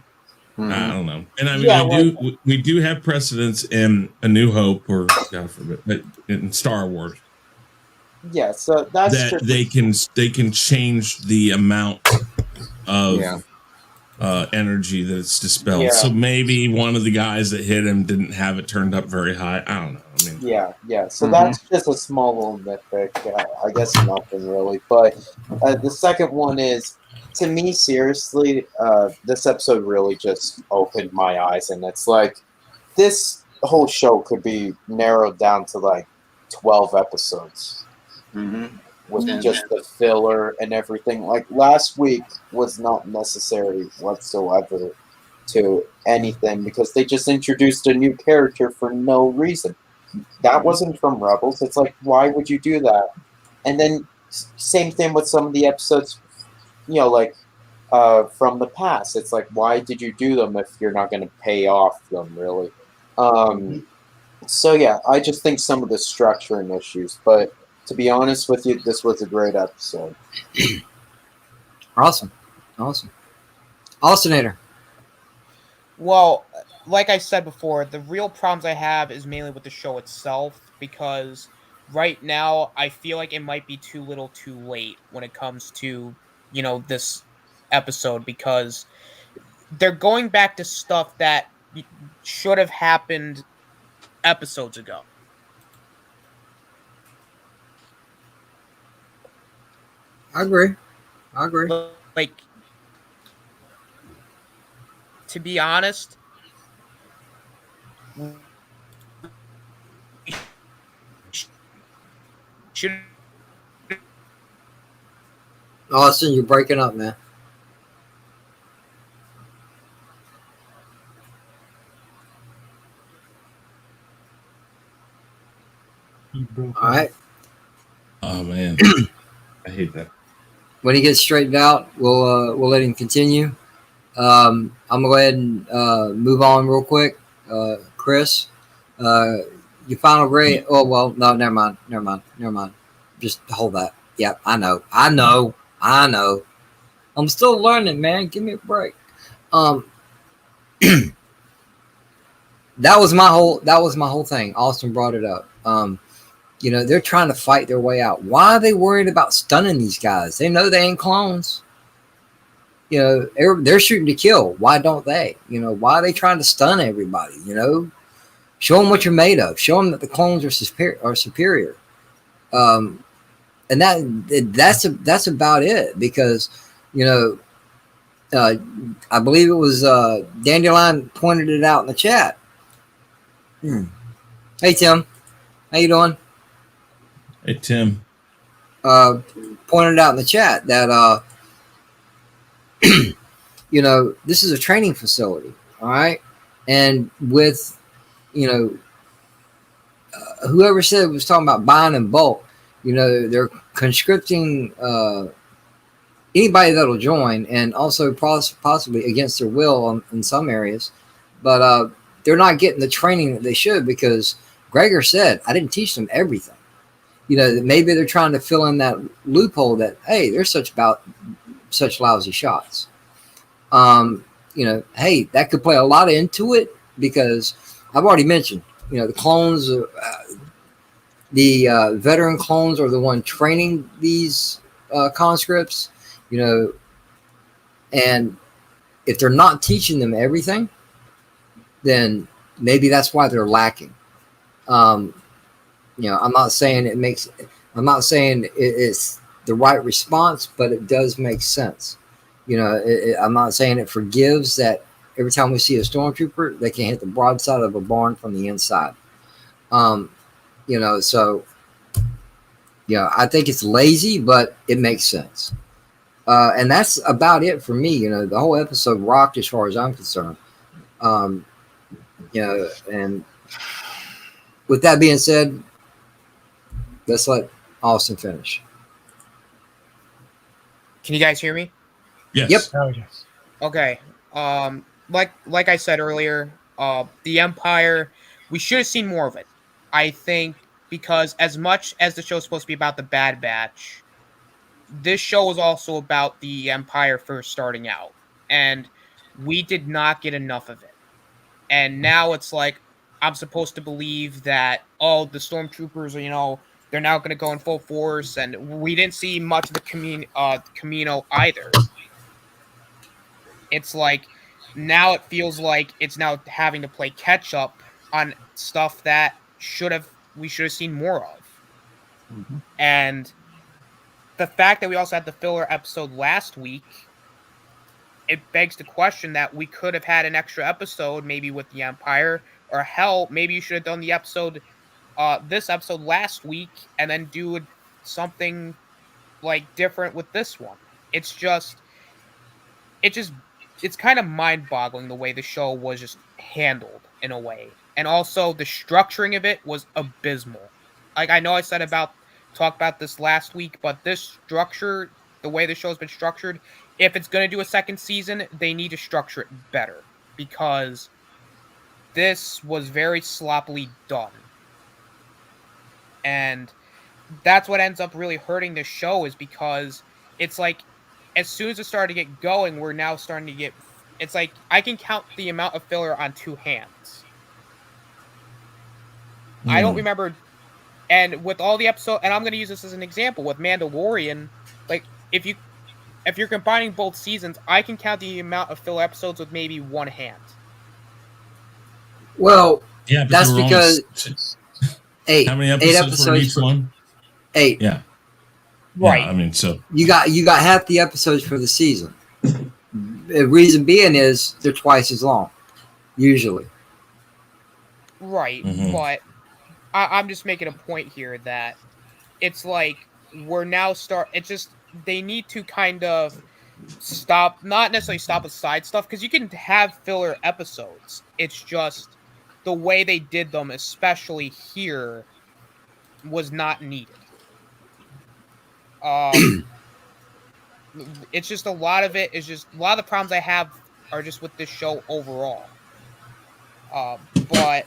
I don't know. And I mean, we do have precedents in A New Hope, or God forbid, but in Star Wars. Yeah, so that's that they can change the amount of energy that's dispelled. Yeah. So maybe one of the guys that hit him didn't have it turned up very high. I don't know. I mean, yeah. So that's just a small little nitpick. I guess nothing really. But the second one is, to me, seriously, this episode really just opened my eyes, and it's like this whole show could be narrowed down to like 12 episodes. With just the filler and everything. Like last week was not necessary whatsoever to anything, because they just introduced a new character for no reason. That wasn't from Rebels. It's like, why would you do that? And then same thing with some of the episodes, like from the past. It's like, why did you do them if you're not going to pay off them, really? So yeah, I just think some of the structuring issues, but to be honest with you, this was a great episode. Awesome. Alcinator. Well, like I said before, the real problems I have is mainly with the show itself, because right now I feel like it might be too little too late when it comes to, this episode, because they're going back to stuff that should have happened episodes ago. I agree. Like, to be honest, should Austin, you're breaking up, man. He broke All right. Oh man, I hate that. When he gets straightened out, we'll let him continue. I'm gonna go ahead and move on real quick. Chris, your final grade. Oh well, no, never mind. Just hold that. Yeah, I know. I'm still learning, man. Give me a break. That was my whole thing. Austin brought it up. They're trying to fight their way out. Why are they worried about stunning these guys? They know they ain't clones. They're shooting to kill. Why don't they? Why are they trying to stun everybody? Show them what you're made of. Show them that the clones are superior. And that's about it. Because I believe it was Dandelion pointed it out in the chat. Hey Tim, how you doing? Hey Tim. Pointed out in the chat that this is a training facility, all right, and with whoever said it was talking about buying in bulk, they're conscripting anybody that'll join, and also possibly against their will in some areas, but they're not getting the training that they should, because Gregor said, I didn't teach them everything. Maybe they're trying to fill in that loophole that, hey, they're such lousy shots. Hey, that could play a lot into it, because I've already mentioned, the clones, the veteran clones are the one training these conscripts, and if they're not teaching them everything, then maybe that's why they're lacking. I'm not saying it's the right response, but it does make sense. I'm not saying it forgives that every time we see a stormtrooper, they can hit the broadside of a barn from the inside. I think it's lazy, but it makes sense. And that's about it for me. The whole episode rocked as far as I'm concerned. And with that being said, let's let Austin finish. Can you guys hear me? Yes. Yep. Oh, yes. Okay. Like I said earlier, the Empire, we should have seen more of it. I think, because as much as the show's supposed to be about the Bad Batch, this show is also about the Empire first starting out, and we did not get enough of it. And now it's like, I'm supposed to believe that, the stormtroopers are, they're now going to go in full force, and we didn't see much of the Camino either. It's like, now it feels like it's now having to play catch up on stuff that we should have seen more of. Mm-hmm. And the fact that we also had the filler episode last week, it begs the question that we could have had an extra episode, maybe with the Empire, or hell, maybe you should have done the episode, this episode last week, and then do something like different with this one. It's kind of mind-boggling the way the show was just handled in a way, and also the structuring of it was abysmal. Like, I know I talked about this last week, but this structure, the way the show's been structured, if it's going to do a second season, they need to structure it better, because this was very sloppily done. And that's what ends up really hurting this show, is because it's like, as soon as it started to get going, we're now starting to get, it's like, I can count the amount of filler on two hands. I don't remember, and with all the episodes, and I'm going to use this as an example, with Mandalorian, like, if you're combining both seasons, I can count the amount of filler episodes with maybe one hand. Well, Yeah, but that's because how many episodes for each one? 8. Yeah. Right. Yeah, I mean, so You got half the episodes for the season. The reason being is they're twice as long, usually. Right, but I'm just making a point here that it's like, we're now it's just, they need to kind of stop, not necessarily stop with side stuff, because you can have filler episodes. It's just the way they did them, especially here, was not needed. It's just a lot of it is just a lot of the problems I have are just with this show overall. But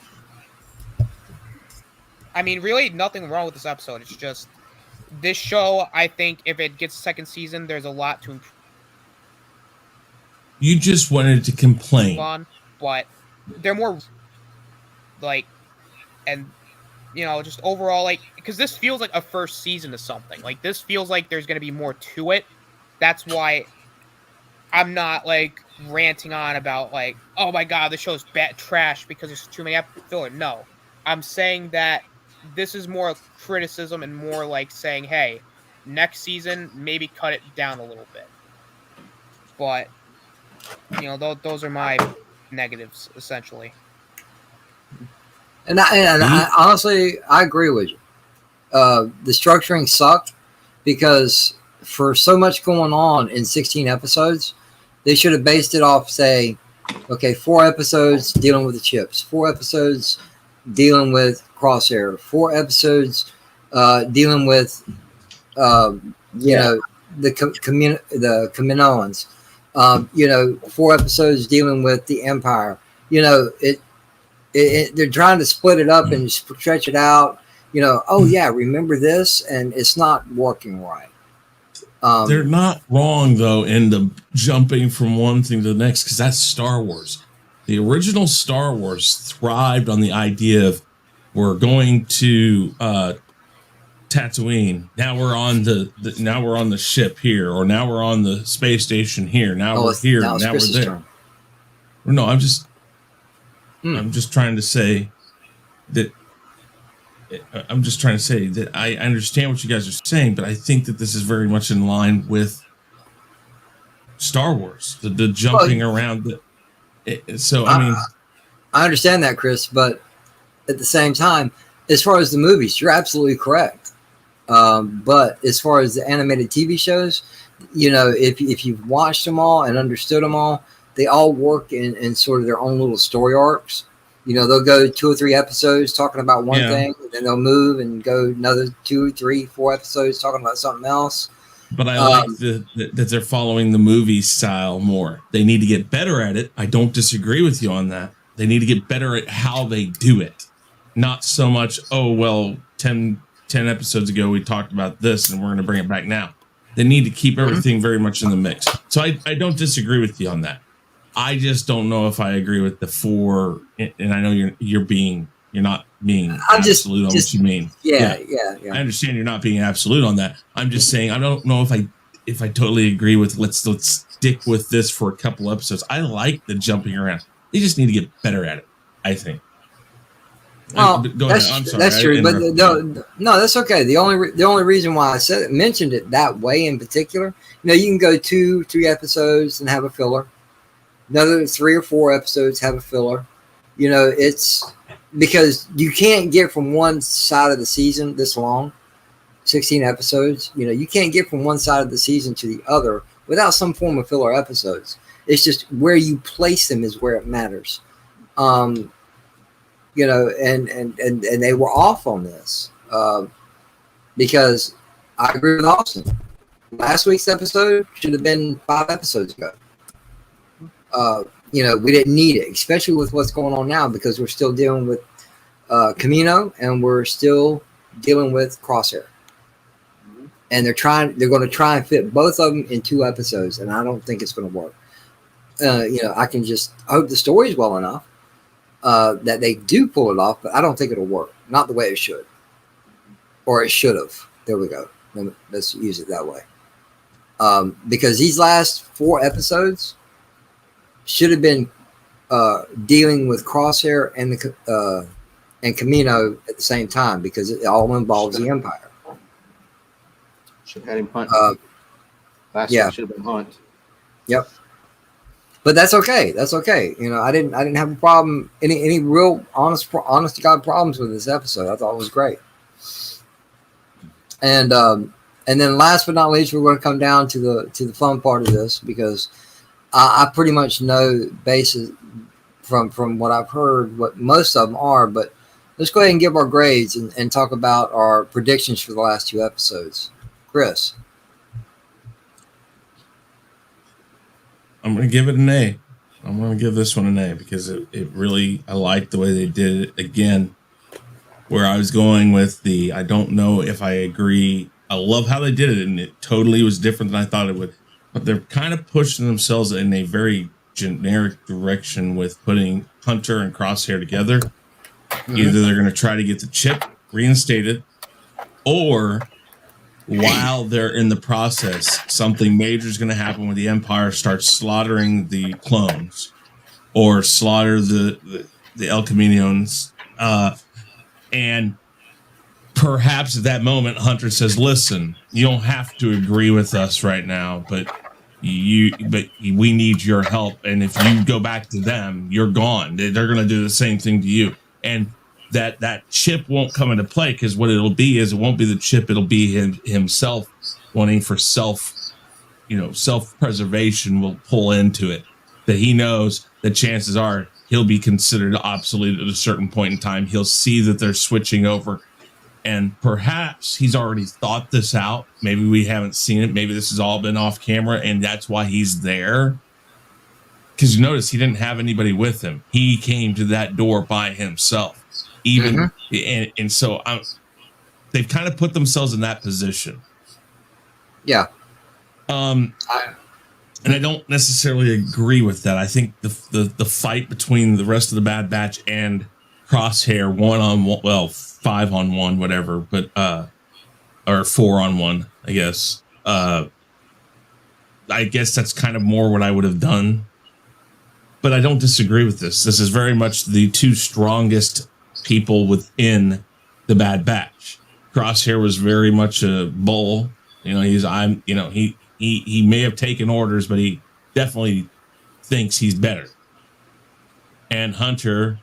I mean, really, nothing wrong with this episode. It's just this show. I think if it gets a second season, there's a lot to improve You just wanted to complain. on, but they're more like, and you know, just overall, like, because this feels like a first season of something. Like, this feels like there's going to be more to it. That's why I'm not like ranting on about like, oh my god, the show's bad trash because there's too many filler. No, I'm saying that this is more criticism and more like saying, hey, next season maybe cut it down a little bit. But you know, those are my negatives essentially. And I honestly, I agree with you. The structuring sucked because for so much going on in 16 episodes, they should have based it off, say, okay, 4 episodes dealing with the chips, 4 episodes dealing with Crosshair, 4 episodes dealing with, you know, the Kaminoans, you know, 4 episodes dealing with the Empire. You know, they're trying to split it up and stretch it out. You know, oh yeah, remember this, and it's not working right. They're not wrong though in the jumping from one thing to the next, because that's Star Wars. The original Star Wars thrived on the idea of we're going to Tatooine. Now we're on now we're on the ship here, or now we're on the space station here. Now we're here. Now we're there. Turn. No, I'm just trying to say that. I'm just trying to say that I understand what you guys are saying, but I think that this is very much in line with Star Wars, the jumping around. So, I mean, I understand that, Chris, but at the same time, as far as the movies, you're absolutely correct. But as far as the animated TV shows, you know, if you've watched them all and understood them all, they all work in sort of their own little story arcs. You know, they'll go 2 or 3 episodes talking about one thing, and then they'll move and go another 2, 3, 4 episodes talking about something else. But I like that they're following the movie style more. They need to get better at it. I don't disagree with you on that. They need to get better at how they do it. Not so much, oh, well, 10 episodes ago we talked about this and we're going to bring it back now. They need to keep everything very much in the mix. So I don't disagree with you on that. I just don't know if I agree with the 4, and I know you're not being absolute on what you mean. Yeah. I understand you're not being absolute on that. I'm just saying I don't know if I totally agree with let's stick with this for a couple episodes. I like the jumping around. They just need to get better at it, I think. Well, go ahead. I'm sorry. That's true, but no, that's okay. The only reason why I mentioned it that way in particular, you know, you can go 2, 3 episodes and have a filler. Another 3 or 4 episodes have a filler. You know, it's because you can't get from one side of the season this long, 16 episodes. You know, you can't get from one side of the season to the other without some form of filler episodes. It's just where you place them is where it matters. You know, and they were off on this because I agree with Austin. Last week's episode should have been 5 episodes ago. You know, we didn't need it, especially with what's going on now, because we're still dealing with Kamino and we're still dealing with Crosshair. And they're going to try and fit both of them in 2 episodes, and I don't think it's going to work. You know, I hope the story's well enough that they do pull it off, but I don't think it'll work. Not the way it should. Or it should have. There we go. Let's use it that way. Because these last 4 episodes should have been dealing with Crosshair and Kamino at the same time, because it all involves the Empire. Should have had him hunt. Last week should have been hunt. Yep. But that's okay. That's okay. You know, I didn't have a problem. Any real honest to God problems with this episode. I thought it was great. And And then last but not least, we're going to come down to the fun part of this, because I pretty much know basis from what I've heard what most of them are, but let's go ahead and give our grades and talk about our predictions for the last 2 episodes. Chris. I'm going to give it an A. I'm going to give this one an A because it really, I like the way they did it. Again, where I was going with I don't know if I agree. I love how they did it, and it totally was different than I thought it would. But they're kind of pushing themselves in a very generic direction with putting Hunter and Crosshair together. Mm-hmm. Either they're going to try to get the chip reinstated, or while they're in the process, something major is going to happen when the Empire starts slaughtering the clones or slaughter the El Caminos. And perhaps at that moment, Hunter says, listen, you don't have to agree with us right now, but we need your help. And if you go back to them, you're gone. They're going to do the same thing to you. And that chip won't come into play, because what it'll be is, it won't be the chip. It'll be himself wanting for self-preservation will pull into it, that he knows that chances are he'll be considered obsolete at a certain point in time. He'll see that they're switching over, and perhaps he's already thought this out. Maybe we haven't seen it. Maybe this has all been off camera, and that's why he's there. Because you notice he didn't have anybody with him. He came to that door by himself. And so they've kind of put themselves in that position. Yeah. And I don't necessarily agree with that. I think the fight between the rest of the Bad Batch and Crosshair 1-on-1, well, 5-on-1, whatever, but or 4-on-1, I guess. I guess that's kind of more what I would have done. But I don't disagree with this. This is very much the 2 strongest people within the Bad Batch. Crosshair was very much a bull. He may have taken orders, but he definitely thinks he's better. And Hunter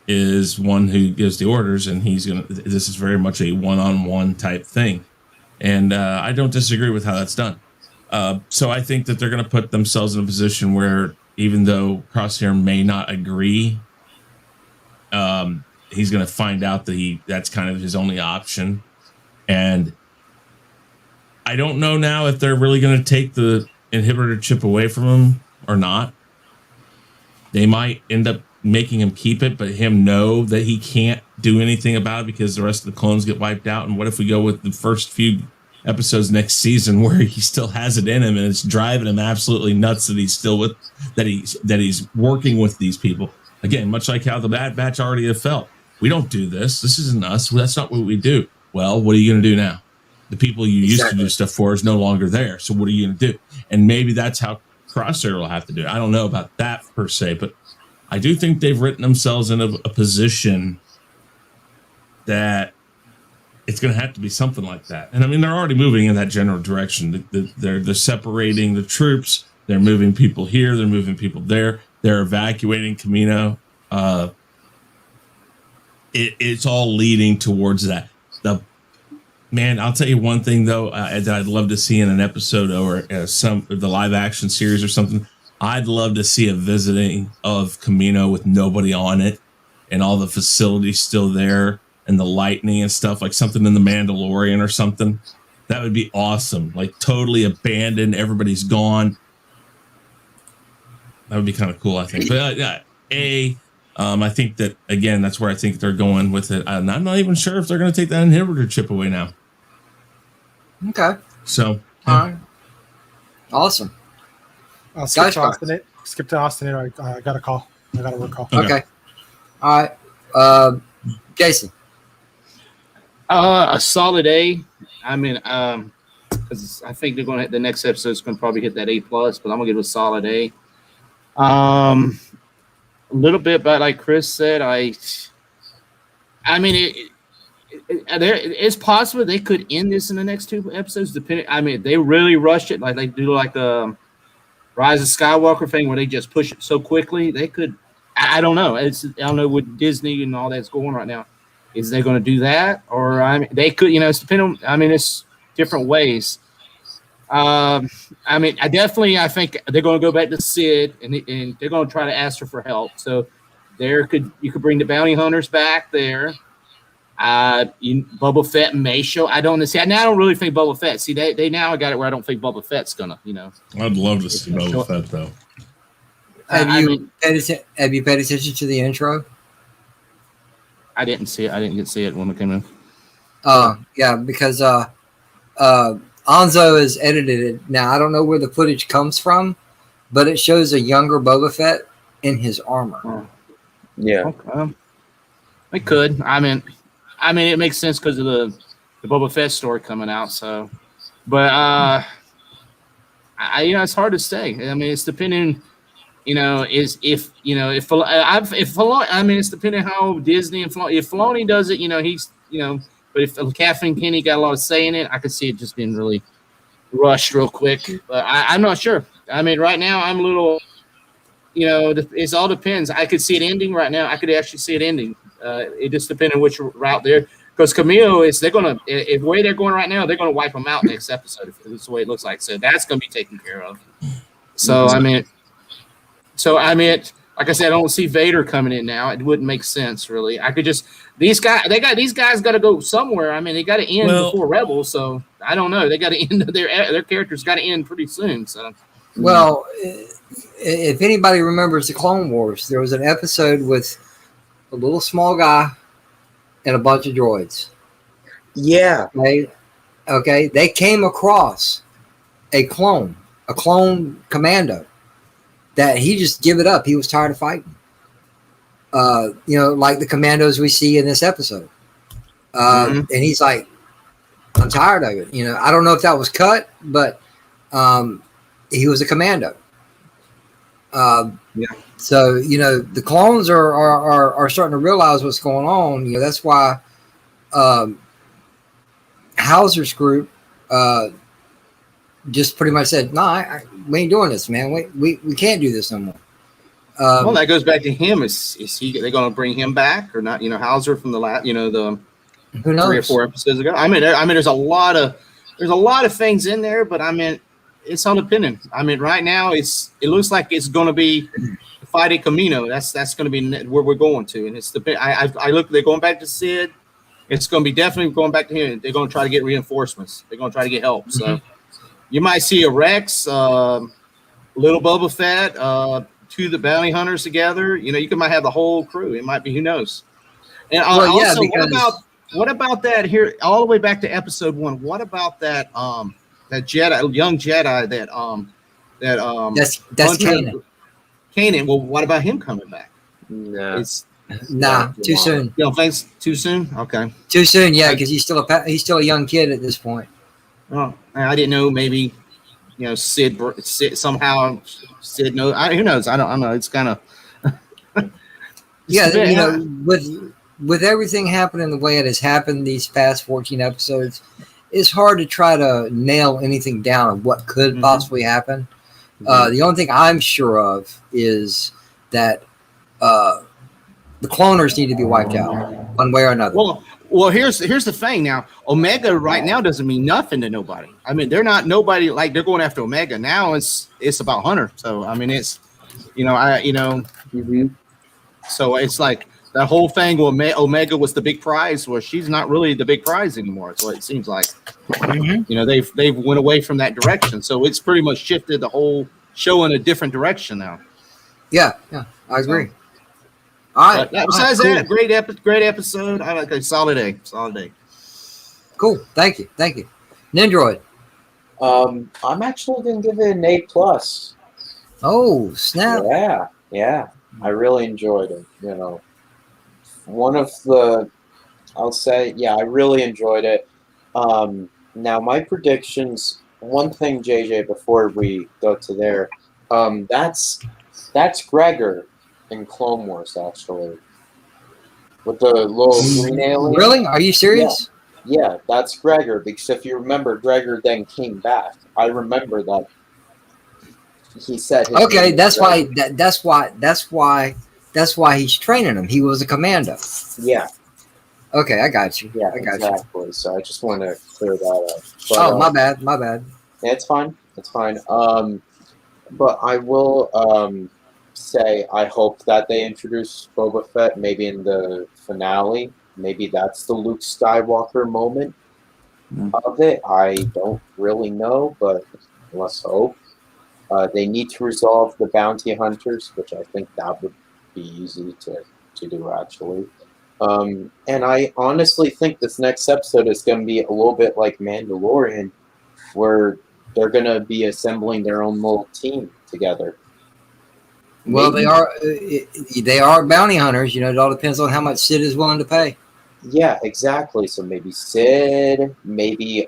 is one who gives the orders, and this is very much a one-on-one type thing. And I don't disagree with how that's done. So I think that they're going to put themselves in a position where, even though Crosshair may not agree, he's going to find out that that's kind of his only option. And I don't know now if they're really going to take the inhibitor chip away from him or not. They might end up making him keep it, but him know that he can't do anything about it because the rest of the clones get wiped out. And what if we go with the first few episodes next season where he still has it in him, and it's driving him absolutely nuts that he's still that he's working with these people? Again, much like how the Bad Batch already have felt. We don't do this. This isn't us. That's not what we do. Well, what are you going to do now? The people you used to do stuff for is no longer there. So what are you going to do? And maybe that's how Crosshair will have to do it. I don't know about that per se, but I do think they've written themselves in a position that it's going to have to be something like that. And I mean, they're already moving in that general direction. They're separating the troops. They're moving people here. They're moving people there. They're evacuating Camino. It's all leading towards that. Man, I'll tell you one thing though that I'd love to see in an episode or the live action series or something. I'd love to see a visiting of Camino with nobody on it, and all the facilities still there, and the lightning and stuff, like something in the Mandalorian or something. That would be awesome. Like totally abandoned, everybody's gone. That would be kind of cool, I think. But I think that, again, that's where I think they're going with it. And I'm not even sure if they're going to take that inhibitor chip away now. Okay. So, all right. Awesome. I'll skip to Austin. I got a call. I got a work call. Okay. All right. Jason. A solid A. I mean, because I think they're going to the next episode is going to probably hit that A+, but I'm going to give it a solid A. A little bit, but like Chris said, I mean, it's possible they could end this in the next 2 episodes. Depending, I mean, they really rushed it, like they do, like the Rise of Skywalker thing, where they just push it so quickly. They could, I don't know. I don't know with Disney and all that's going right now. Is they going to do that, or I mean, they could, it's depending on. I mean, it's different ways. I mean, I think they're going to go back to Sid, and they're going to try to ask her for help. So you could bring the bounty hunters back there. Boba Fett may show. I don't really think Boba Fett. See, they now got it where I don't think Boba Fett's gonna. I'd love to see Boba Fett though. Have you paid attention to the intro? I didn't see it. I didn't get to see it when it came in. Yeah, because Anzo has edited it. Now I don't know where the footage comes from, but it shows a younger Boba Fett in his armor. Yeah, okay. It could. I mean, it makes sense because of the Boba Fett story coming out. So, but it's hard to say. I mean, it's depending. It's depending how Disney and Filoni. If Filoni does it, he's But if Kathleen Kennedy got a lot of say in it, I could see it just being really rushed real quick. But I'm not sure. I mean, right now I'm a little. It all depends. I could see it ending right now. I could actually see it ending. It just depends on which route they're. Because Camille if the way they're going right now, they're going to wipe them out next episode. If it's the way it looks like, so that's going to be taken care of. So I mean, like I said, I don't see Vader coming in now. It wouldn't make sense really. I could just these guys got to go somewhere. I mean, they got to end before Rebels. So I don't know. They got to end their characters got to end pretty soon. So well. If anybody remembers the Clone Wars, there was an episode with a little small guy and a bunch of droids. Yeah. Okay. They came across a clone commando that he just give it up. He was tired of fighting. Like the commandos we see in this episode. And he's like, I'm tired of it. I don't know if that was cut, but he was a commando. So the clones are starting to realize what's going on. That's why Hauser's group just pretty much said, "No, we ain't doing this, man. We can't do this no more." Well, that goes back to him. Is they going to bring him back or not? Hauser from the last, the who knows? 3 or 4 episodes ago. I mean, there's a lot of things in there, but I mean. It's independent. I mean, right now it looks like it's going to be Fighting Camino. That's going to be where we're going to, and it's I look. They're going back to Sid. It's going to be definitely going back to him. They're going to try to get reinforcements. They're going to try to get help. So you might see a Rex, little Boba Fett, 2 of the bounty hunters together. You might have the whole crew. It might be. Who knows? And also, what about that here? All the way back to episode 1. What about that? That Jedi, young Jedi, that's Kanan. Kanan. Well, what about him coming back? No, too soon. Thanks. Too soon. Okay. Too soon. Yeah, because he's still a young kid at this point. Oh, I didn't know. Maybe Sid somehow. Sid knows. Who knows? I don't know. It's kind of. Yeah, with everything happening the way it has happened these past 14 episodes. It's hard to try to nail anything down of what could possibly happen. The only thing I'm sure of is that the cloners need to be wiped out one way or another. Well, here's the thing now. Omega right now doesn't mean nothing to nobody. I mean, they're not nobody like they're going after Omega now. It's about Hunter. So I mean, it's So it's like. That whole thing where Omega was the big prize, where she's not really the big prize anymore. That's what it seems like. They've went away from that direction, so it's pretty much shifted the whole show in a different direction now. Yeah, I agree. All right. Besides that, great episode. I like a solid A. Cool. Thank you. Nindroid. I'm actually gonna give it an A+. Oh snap! Yeah. I really enjoyed it. One of the, I'll say, I really enjoyed it. Now, my predictions, one thing, JJ, before we go to there, that's Gregor in Clone Wars, actually. With the little green alien. Really? Are you serious? Yeah, that's Gregor, because if you remember, Gregor then came back. I remember that he said his okay, that's why he's training him. He was a commando. Yeah. Okay, I got you. Yeah, I got exactly. So I just want to clear that up. But, Oh, my bad. My bad. yeah, it's fine. It's fine. But I will say I hope that they introduce Boba Fett maybe in the finale. Maybe that's the Luke Skywalker moment of it. I don't really know, but let's hope. They need to resolve the bounty hunters, which I think that would be easy to do actually. And I honestly think this next episode is going to be a little bit like Mandalorian, where they're going to be assembling their own little team together. Well, Maybe- they are bounty hunters. You know, it all depends on how much Sid is willing to pay. Yeah, exactly. So maybe Sid, maybe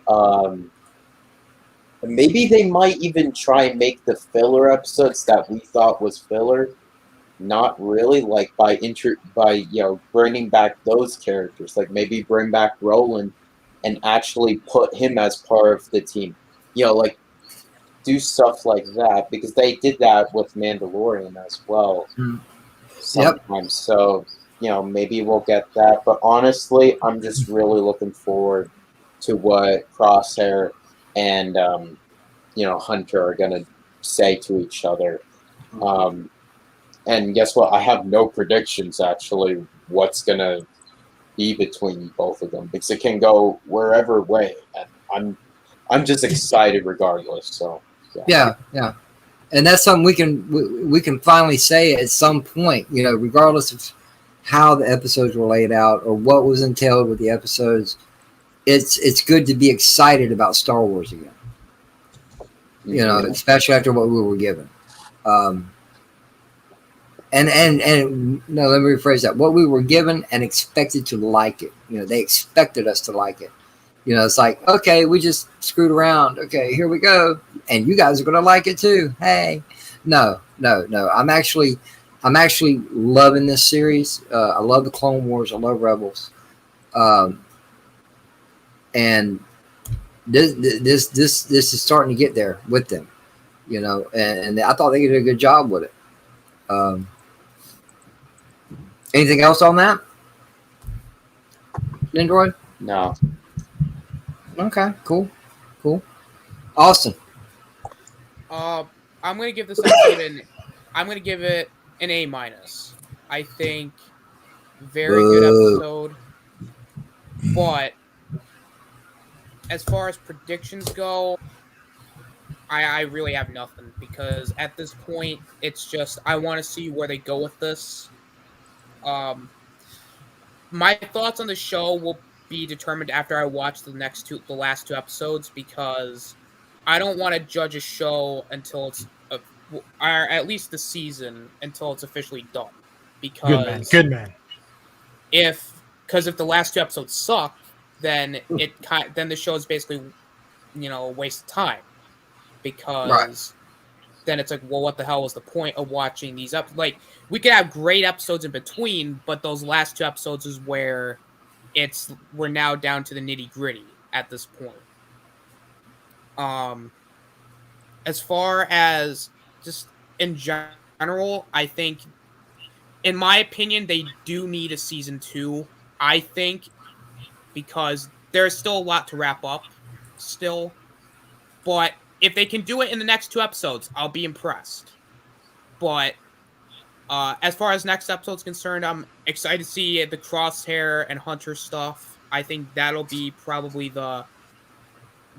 they might even try and make the filler episodes that we thought was filler not really, like by bringing back those characters, like maybe bring back Roland and actually put him as part of the team. Like do stuff like that, because they did that with Mandalorian as well sometimes. So maybe we'll get that, but honestly I'm just really looking forward to what Crosshair and Hunter are gonna say to each other. And guess what? I have no predictions actually what's gonna be between both of them, because it can go wherever way, and I'm just excited regardless. So Yeah, and that's something we can finally say at some point. Regardless of how the episodes were laid out or what was entailed with the episodes, it's good to be excited about Star Wars again. Especially after what we were given. And no, let me rephrase that. What we were given and expected to like it. They expected us to like it. It's like, okay, we just screwed around. Okay, here we go. And you guys are going to like it too. Hey, no. I'm actually loving this series. I love the Clone Wars. I love Rebels. And this is starting to get there with them, and I thought they did a good job with it. Anything else on that, Android? No. Okay, cool. Austin. I'm gonna give this episode I'm gonna give it an A-. I think very good episode, but as far as predictions go, I really have nothing, because at this point it's just I want to see where they go with this. My thoughts on the show will be determined after I watch the last two episodes, because I don't want to judge a show until it's or at least the season until it's officially done. Because Good man. Because if the last two episodes suck, then then the show is basically a waste of time, because then it's like, well, what the hell was the point of watching these up? Like, we could have great episodes in between, but those last two episodes is where we're now down to the nitty gritty at this point. As far as just in general, I think, in my opinion, they do need a season 2. I think, because there's still a lot to wrap up still, but if they can do it in the next 2 episodes, I'll be impressed. But as far as next episode's concerned, I'm excited to see the Crosshair and Hunter stuff. I think that'll be probably the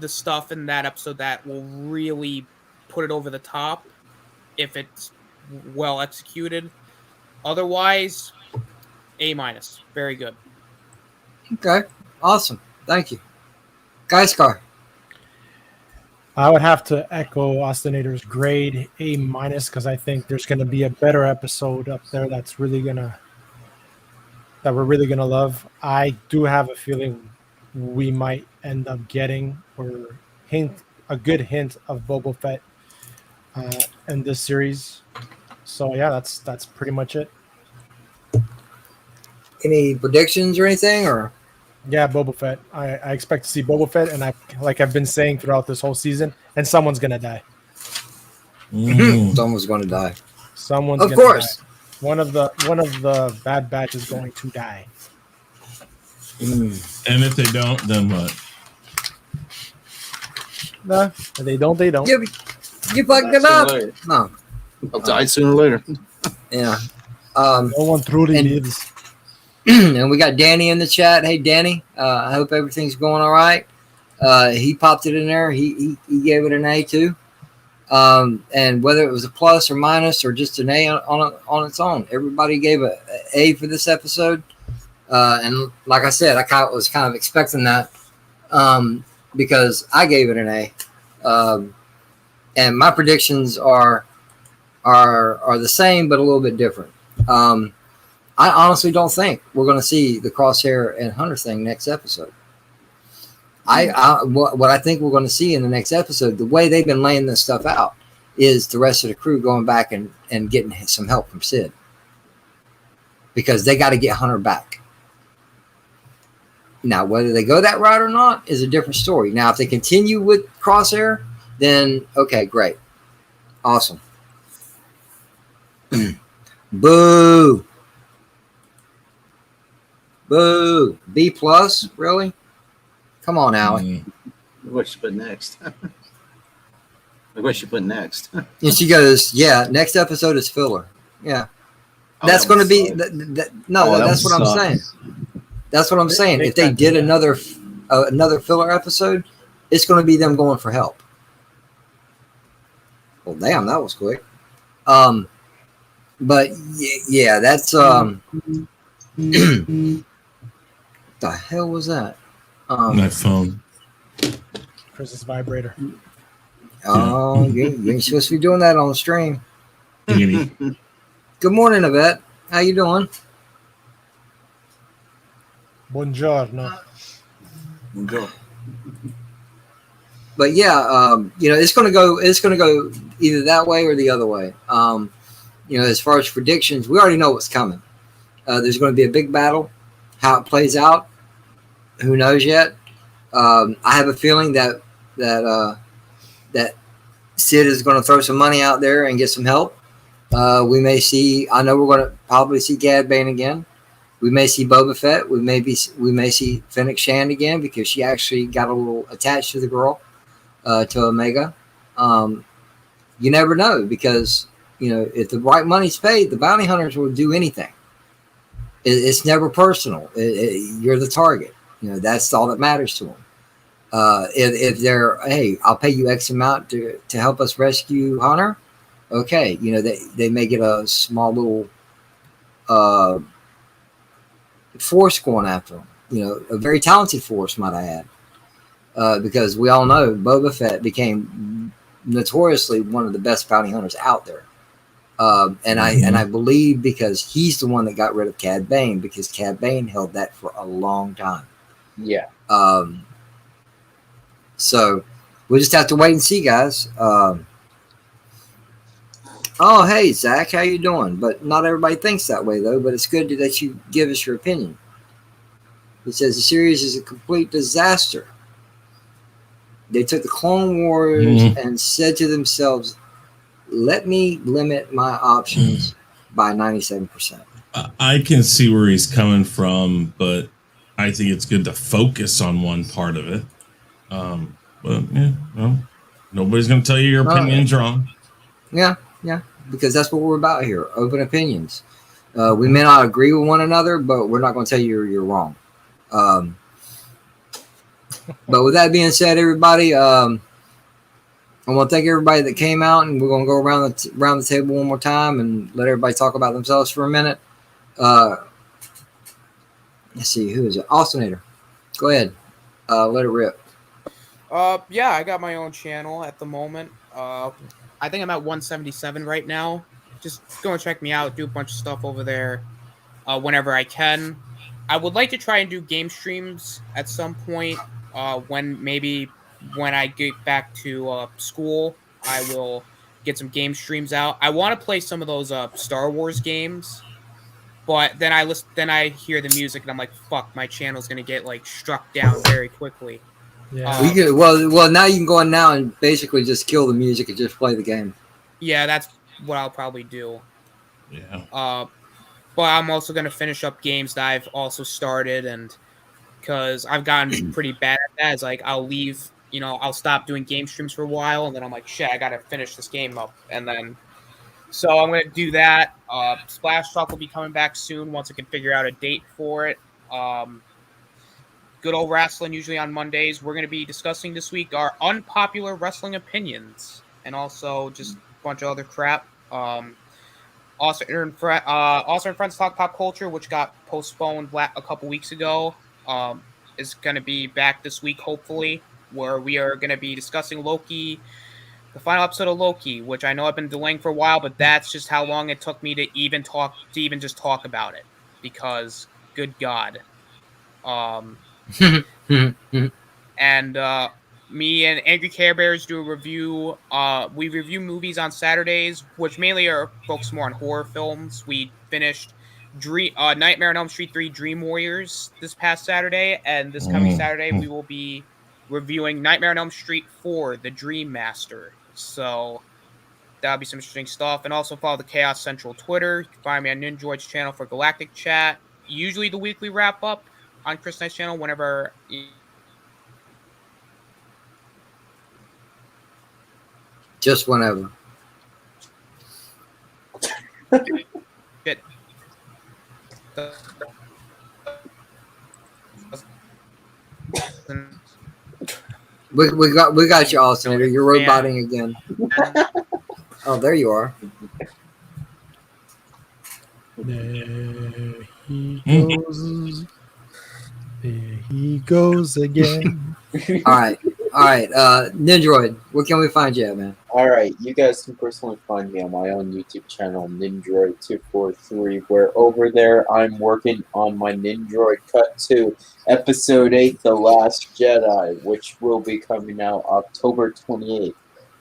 stuff in that episode that will really put it over the top if it's well executed. Otherwise, A-. Very good. Okay, awesome. Thank you. Guys, Car. I would have to echo Austinator's grade A-, because I think there's going to be a better episode up there that we're really gonna love. I do have a feeling we might end up getting a good hint of Boba Fett in this series. So yeah, that's pretty much it. Any predictions or anything, or? Yeah, Boba Fett. I expect to see Boba Fett, and I've been saying throughout this whole season, and someone's gonna die. Someone's going to die. Someone's of gonna course. Die. One of the Bad Batch is going to die. And if they don't, then what? No, if they don't, they don't. You fucked it up. No. I'll die sooner or later. Yeah. No one truly lives. And we got Danny in the chat. Hey, Danny. I hope everything's going all right. He popped it in there. He gave it an A too. And whether it was a plus or minus or just an A on its own, everybody gave an A for this episode. And like I said, I was kind of expecting that because I gave it an A. And my predictions are the same, but a little bit different. I honestly don't think we're going to see the Crosshair and Hunter thing next episode. What I think we're going to see in the next episode, the way they've been laying this stuff out, is the rest of the crew going back and getting some help from Sid, because they got to get Hunter back. Now, whether they go that route or not is a different story. Now, if they continue with Crosshair, then okay, great, awesome. Boo. Boo. B plus, really? Come on, Allie. What should put next? What should put next? And she goes, "Yeah, next episode is filler." Yeah, that's going to be. That's what I'm saying. That's what I'm saying. If they did another filler episode, it's going to be them going for help. Well, damn, that was quick. But yeah, that's the hell was that? My phone. Chris's vibrator. Oh, you ain't supposed to be doing that on the stream. Good morning, Yvette. How you doing? Buongiorno. But yeah, it's gonna go either that way or the other way. As far as predictions, we already know what's coming. There's going to be a big battle. How it plays out, who knows yet? I have a feeling that Sid is going to throw some money out there and get some help. We may see. I know we're going to probably see Cad Bane again. We may see Boba Fett. We may see Fennec Shand again, because she actually got a little attached to the girl, to Omega. You never know, because if the right money's paid, the bounty hunters will do anything. It's never personal. You're the target. That's all that matters to them. If they're, hey, I'll pay you X amount to help us rescue Hunter. Okay, they may get a small little force going after them. A very talented force, might I add, because we all know Boba Fett became notoriously one of the best bounty hunters out there. And I believe because he's the one that got rid of Cad Bane, because Cad Bane held that for a long time. Yeah. So we'll just have to wait and see, guys. Oh, hey, Zach, how you doing? But not everybody thinks that way, though. But it's good that you give us your opinion. It says the series is a complete disaster. They took the Clone Wars and said to themselves, let me limit my options by 97%. I can see where he's coming from, but I think it's good to focus on one part of it. But yeah, well, nobody's going to tell you your opinion's wrong. Yeah, because that's what we're about here. Open opinions. We may not agree with one another, but we're not going to tell you you're wrong. But with that being said, everybody, I want to thank everybody that came out, and we're going to go around the table one more time and let everybody talk about themselves for a minute. Let's see, who is it? Austinator. Go ahead. Let it rip. Yeah, I got my own channel at the moment. I think I'm at 177 right now. Just go and check me out. Do a bunch of stuff over there whenever I can. I would like to try and do game streams at some point. When I get back to school, I will get some game streams out. I want to play some of those Star Wars games, but then I hear the music and I'm like, fuck, my channel's gonna get struck down very quickly. Yeah. Well, now you can go on now and basically just kill the music and just play the game. Yeah, that's what I'll probably do. Yeah. But I'm also gonna finish up games that I've also started, and because I've gotten pretty bad at that. It's like I'll leave, I'll stop doing game streams for a while, and then I'm like, shit, I gotta finish this game up, and then so I'm gonna do that. Splash Talk will be coming back soon once I can figure out a date for it. Good old wrestling, usually on Mondays. We're gonna be discussing this week our unpopular wrestling opinions, and also just a bunch of other crap. Also, and Friends Talk Pop Culture, which got postponed a couple weeks ago, is going to be back this week, hopefully, where we are going to be discussing Loki, the final episode of Loki, which I know I've been delaying for a while, but that's just how long it took me to even just talk about it, because good God. And me and Angry Care Bears do a review. We review movies on Saturdays, which mainly are focused more on horror films. We finished Nightmare on Elm Street 3 Dream Warriors this past Saturday, and this coming Saturday we will be reviewing Nightmare on Elm Street 4 The Dream Master. So that'll be some interesting stuff. And also follow the Khaos Central Twitter. You can find me on Ninjoid's channel for Galactic Chat. Usually the weekly wrap up on Chris Knight's channel whenever. Just whenever. Shit. We got you, Austin. You're roboting again. Oh, there you are. There he goes. There he goes again. All right. Nindroid, where can we find you at, man? Alright, you guys can personally find me on my own YouTube channel, Nindroid243, where over there I'm working on my Nindroid Cut 2, Episode 8, The Last Jedi, which will be coming out October 28th.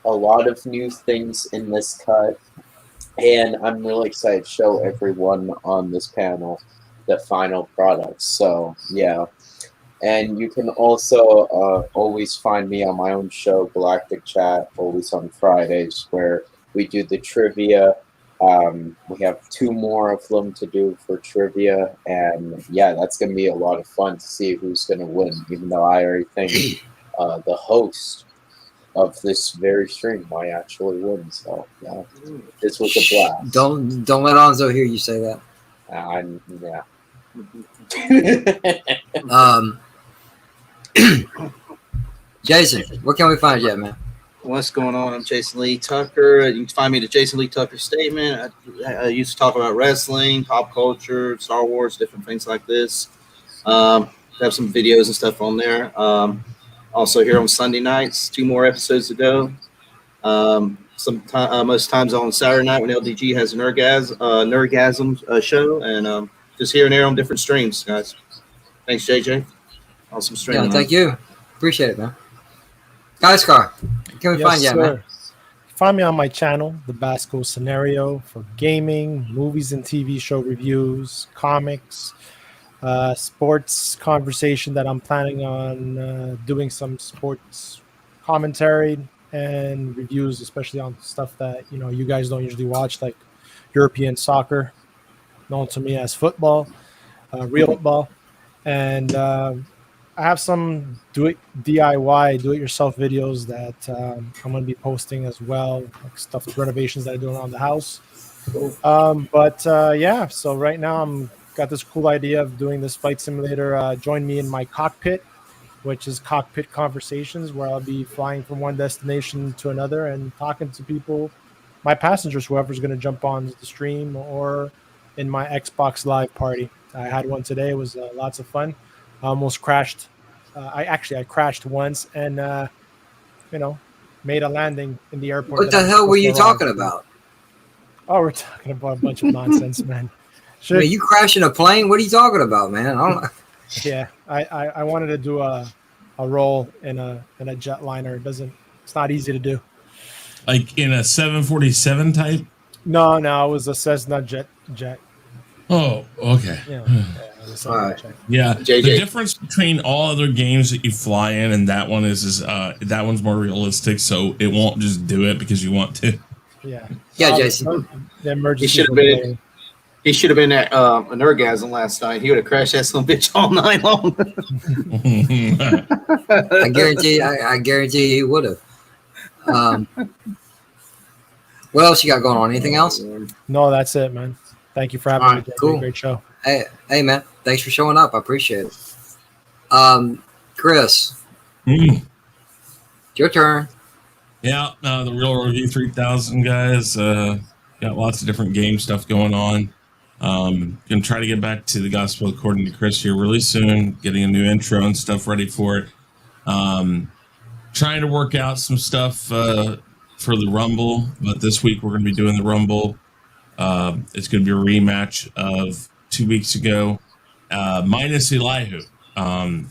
A lot of new things in this cut, and I'm really excited to show everyone on this panel the final product. So, yeah. And you can also always find me on my own show, Galactic Chat, always on Fridays, where we do the trivia. We have 2 more of them to do for trivia. And yeah, that's going to be a lot of fun to see who's going to win, even though I already think the host of this very stream might actually win. So yeah, this was a blast. Don't let Onzo hear you say that. Yeah. Jason, where can we find you at, man? What's going on? I'm Jason Lee Tucker. You can find me at the Jason Lee Tucker Statement. I used to talk about wrestling, pop culture, Star Wars, different things like this. Have some videos and stuff on there. Also here on Sunday nights, 2 more episodes to go. Most times on Saturday night when LDG has an Nerdgasm show, and just here and there on different streams, guys. Thanks, JJ. Awesome stream. Yeah, thank you. Appreciate it, man. Guys, Car, can we find you, man? Find me on my channel, The Basco Scenario, for gaming, movies and TV show reviews, comics, sports conversation that I'm planning on doing some sports commentary and reviews, especially on stuff that you guys don't usually watch, like European soccer, known to me as football, real football. And I have some DIY, do-it-yourself videos that I'm going to be posting as well, like stuff, renovations that I do around the house. Yeah, so right now I'm got this cool idea of doing this flight simulator. Join me in my cockpit, which is Cockpit Conversations, where I'll be flying from one destination to another and talking to people, my passengers, whoever's going to jump on the stream or in my Xbox Live party. I had one today. It was lots of fun. I almost crashed. I crashed once and, made a landing in the airport. What the hell were you talking about? Oh, we're talking about a bunch of nonsense, man. Sure. You crashing a plane? What are you talking about, man? I don't know. Yeah, I wanted to do a roll in a jetliner. It's not easy to do. Like in a 747 type? No, it was a Cessna jet. Oh, okay. Yeah. All right. Yeah. JJ. The difference between all other games that you fly in and that one is that one's more realistic, so it won't just do it because you want to. Yeah. Yeah, Jason. The emergency. You should have been. He should have been at an orgasm last night. He would have crashed that some bitch all night long. I guarantee he would have. What else you got going on? Anything else? No, that's it, man. Thank you for having All me. right, cool. Great show. Hey, man. Thanks for showing up. I appreciate it. Chris, your turn. Yeah, the Real Review 3000 guys got lots of different game stuff going on. Gonna try to get back to the Gospel According to Chris here really soon, getting a new intro and stuff ready for it. Trying to work out some stuff for the Rumble, but this week we're going to be doing the Rumble. It's going to be a rematch of 2 weeks ago, minus Elihu.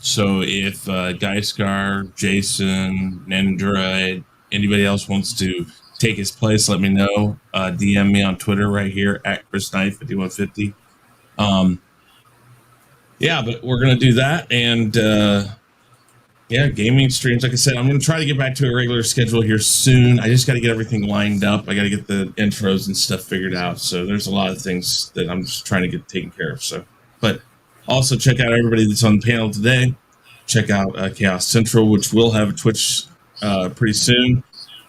So if Geiskar, Jason, Nendroid, anybody else wants to take his place, let me know. DM me on Twitter right here at ChrisKnight5150. Yeah, but we're going to do that. And yeah, gaming streams. Like I said, I'm going to try to get back to a regular schedule here soon. I just got to get everything lined up. I got to get the intros and stuff figured out. So there's a lot of things that I'm just trying to get taken care of. So, but also check out everybody that's on the panel today. Check out Khaos Central, which will have a Twitch pretty soon.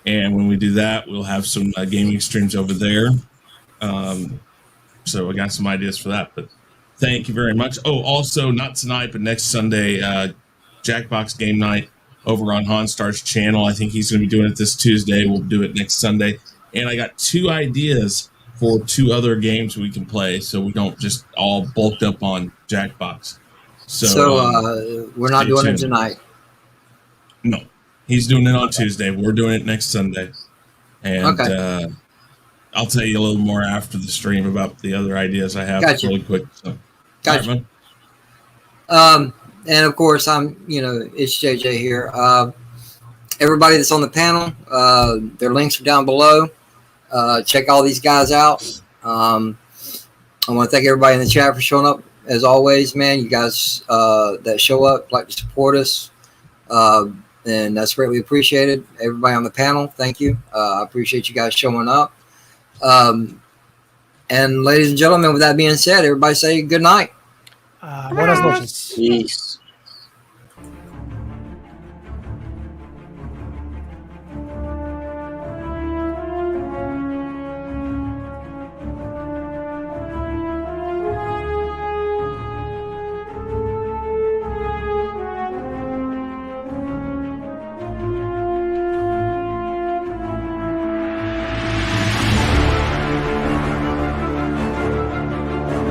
And when we do that, we'll have some gaming streams over there. So I got some ideas for that. But thank you very much. Oh, also, not tonight, but next Sunday, Jackbox Game Night over on Honstar's channel. I think he's going to be doing it this Tuesday. We'll do it next Sunday. And I got 2 ideas for 2 other games we can play, so we don't just all bulked up on Jackbox. So we're not doing it tonight. No, he's doing it on Tuesday. We're doing it next Sunday. And I'll tell you a little more after the stream about the other ideas I have really quick. So, gotcha. And of course, it's JJ here. Everybody that's on the panel, their links are down below. Check all these guys out. I want to thank everybody in the chat for showing up. As always, man, you guys that show up like to support us, and that's greatly appreciated. Everybody on the panel, thank you. I appreciate you guys showing up. And ladies and gentlemen, with that being said, everybody say good night. Buenas noches. Peace.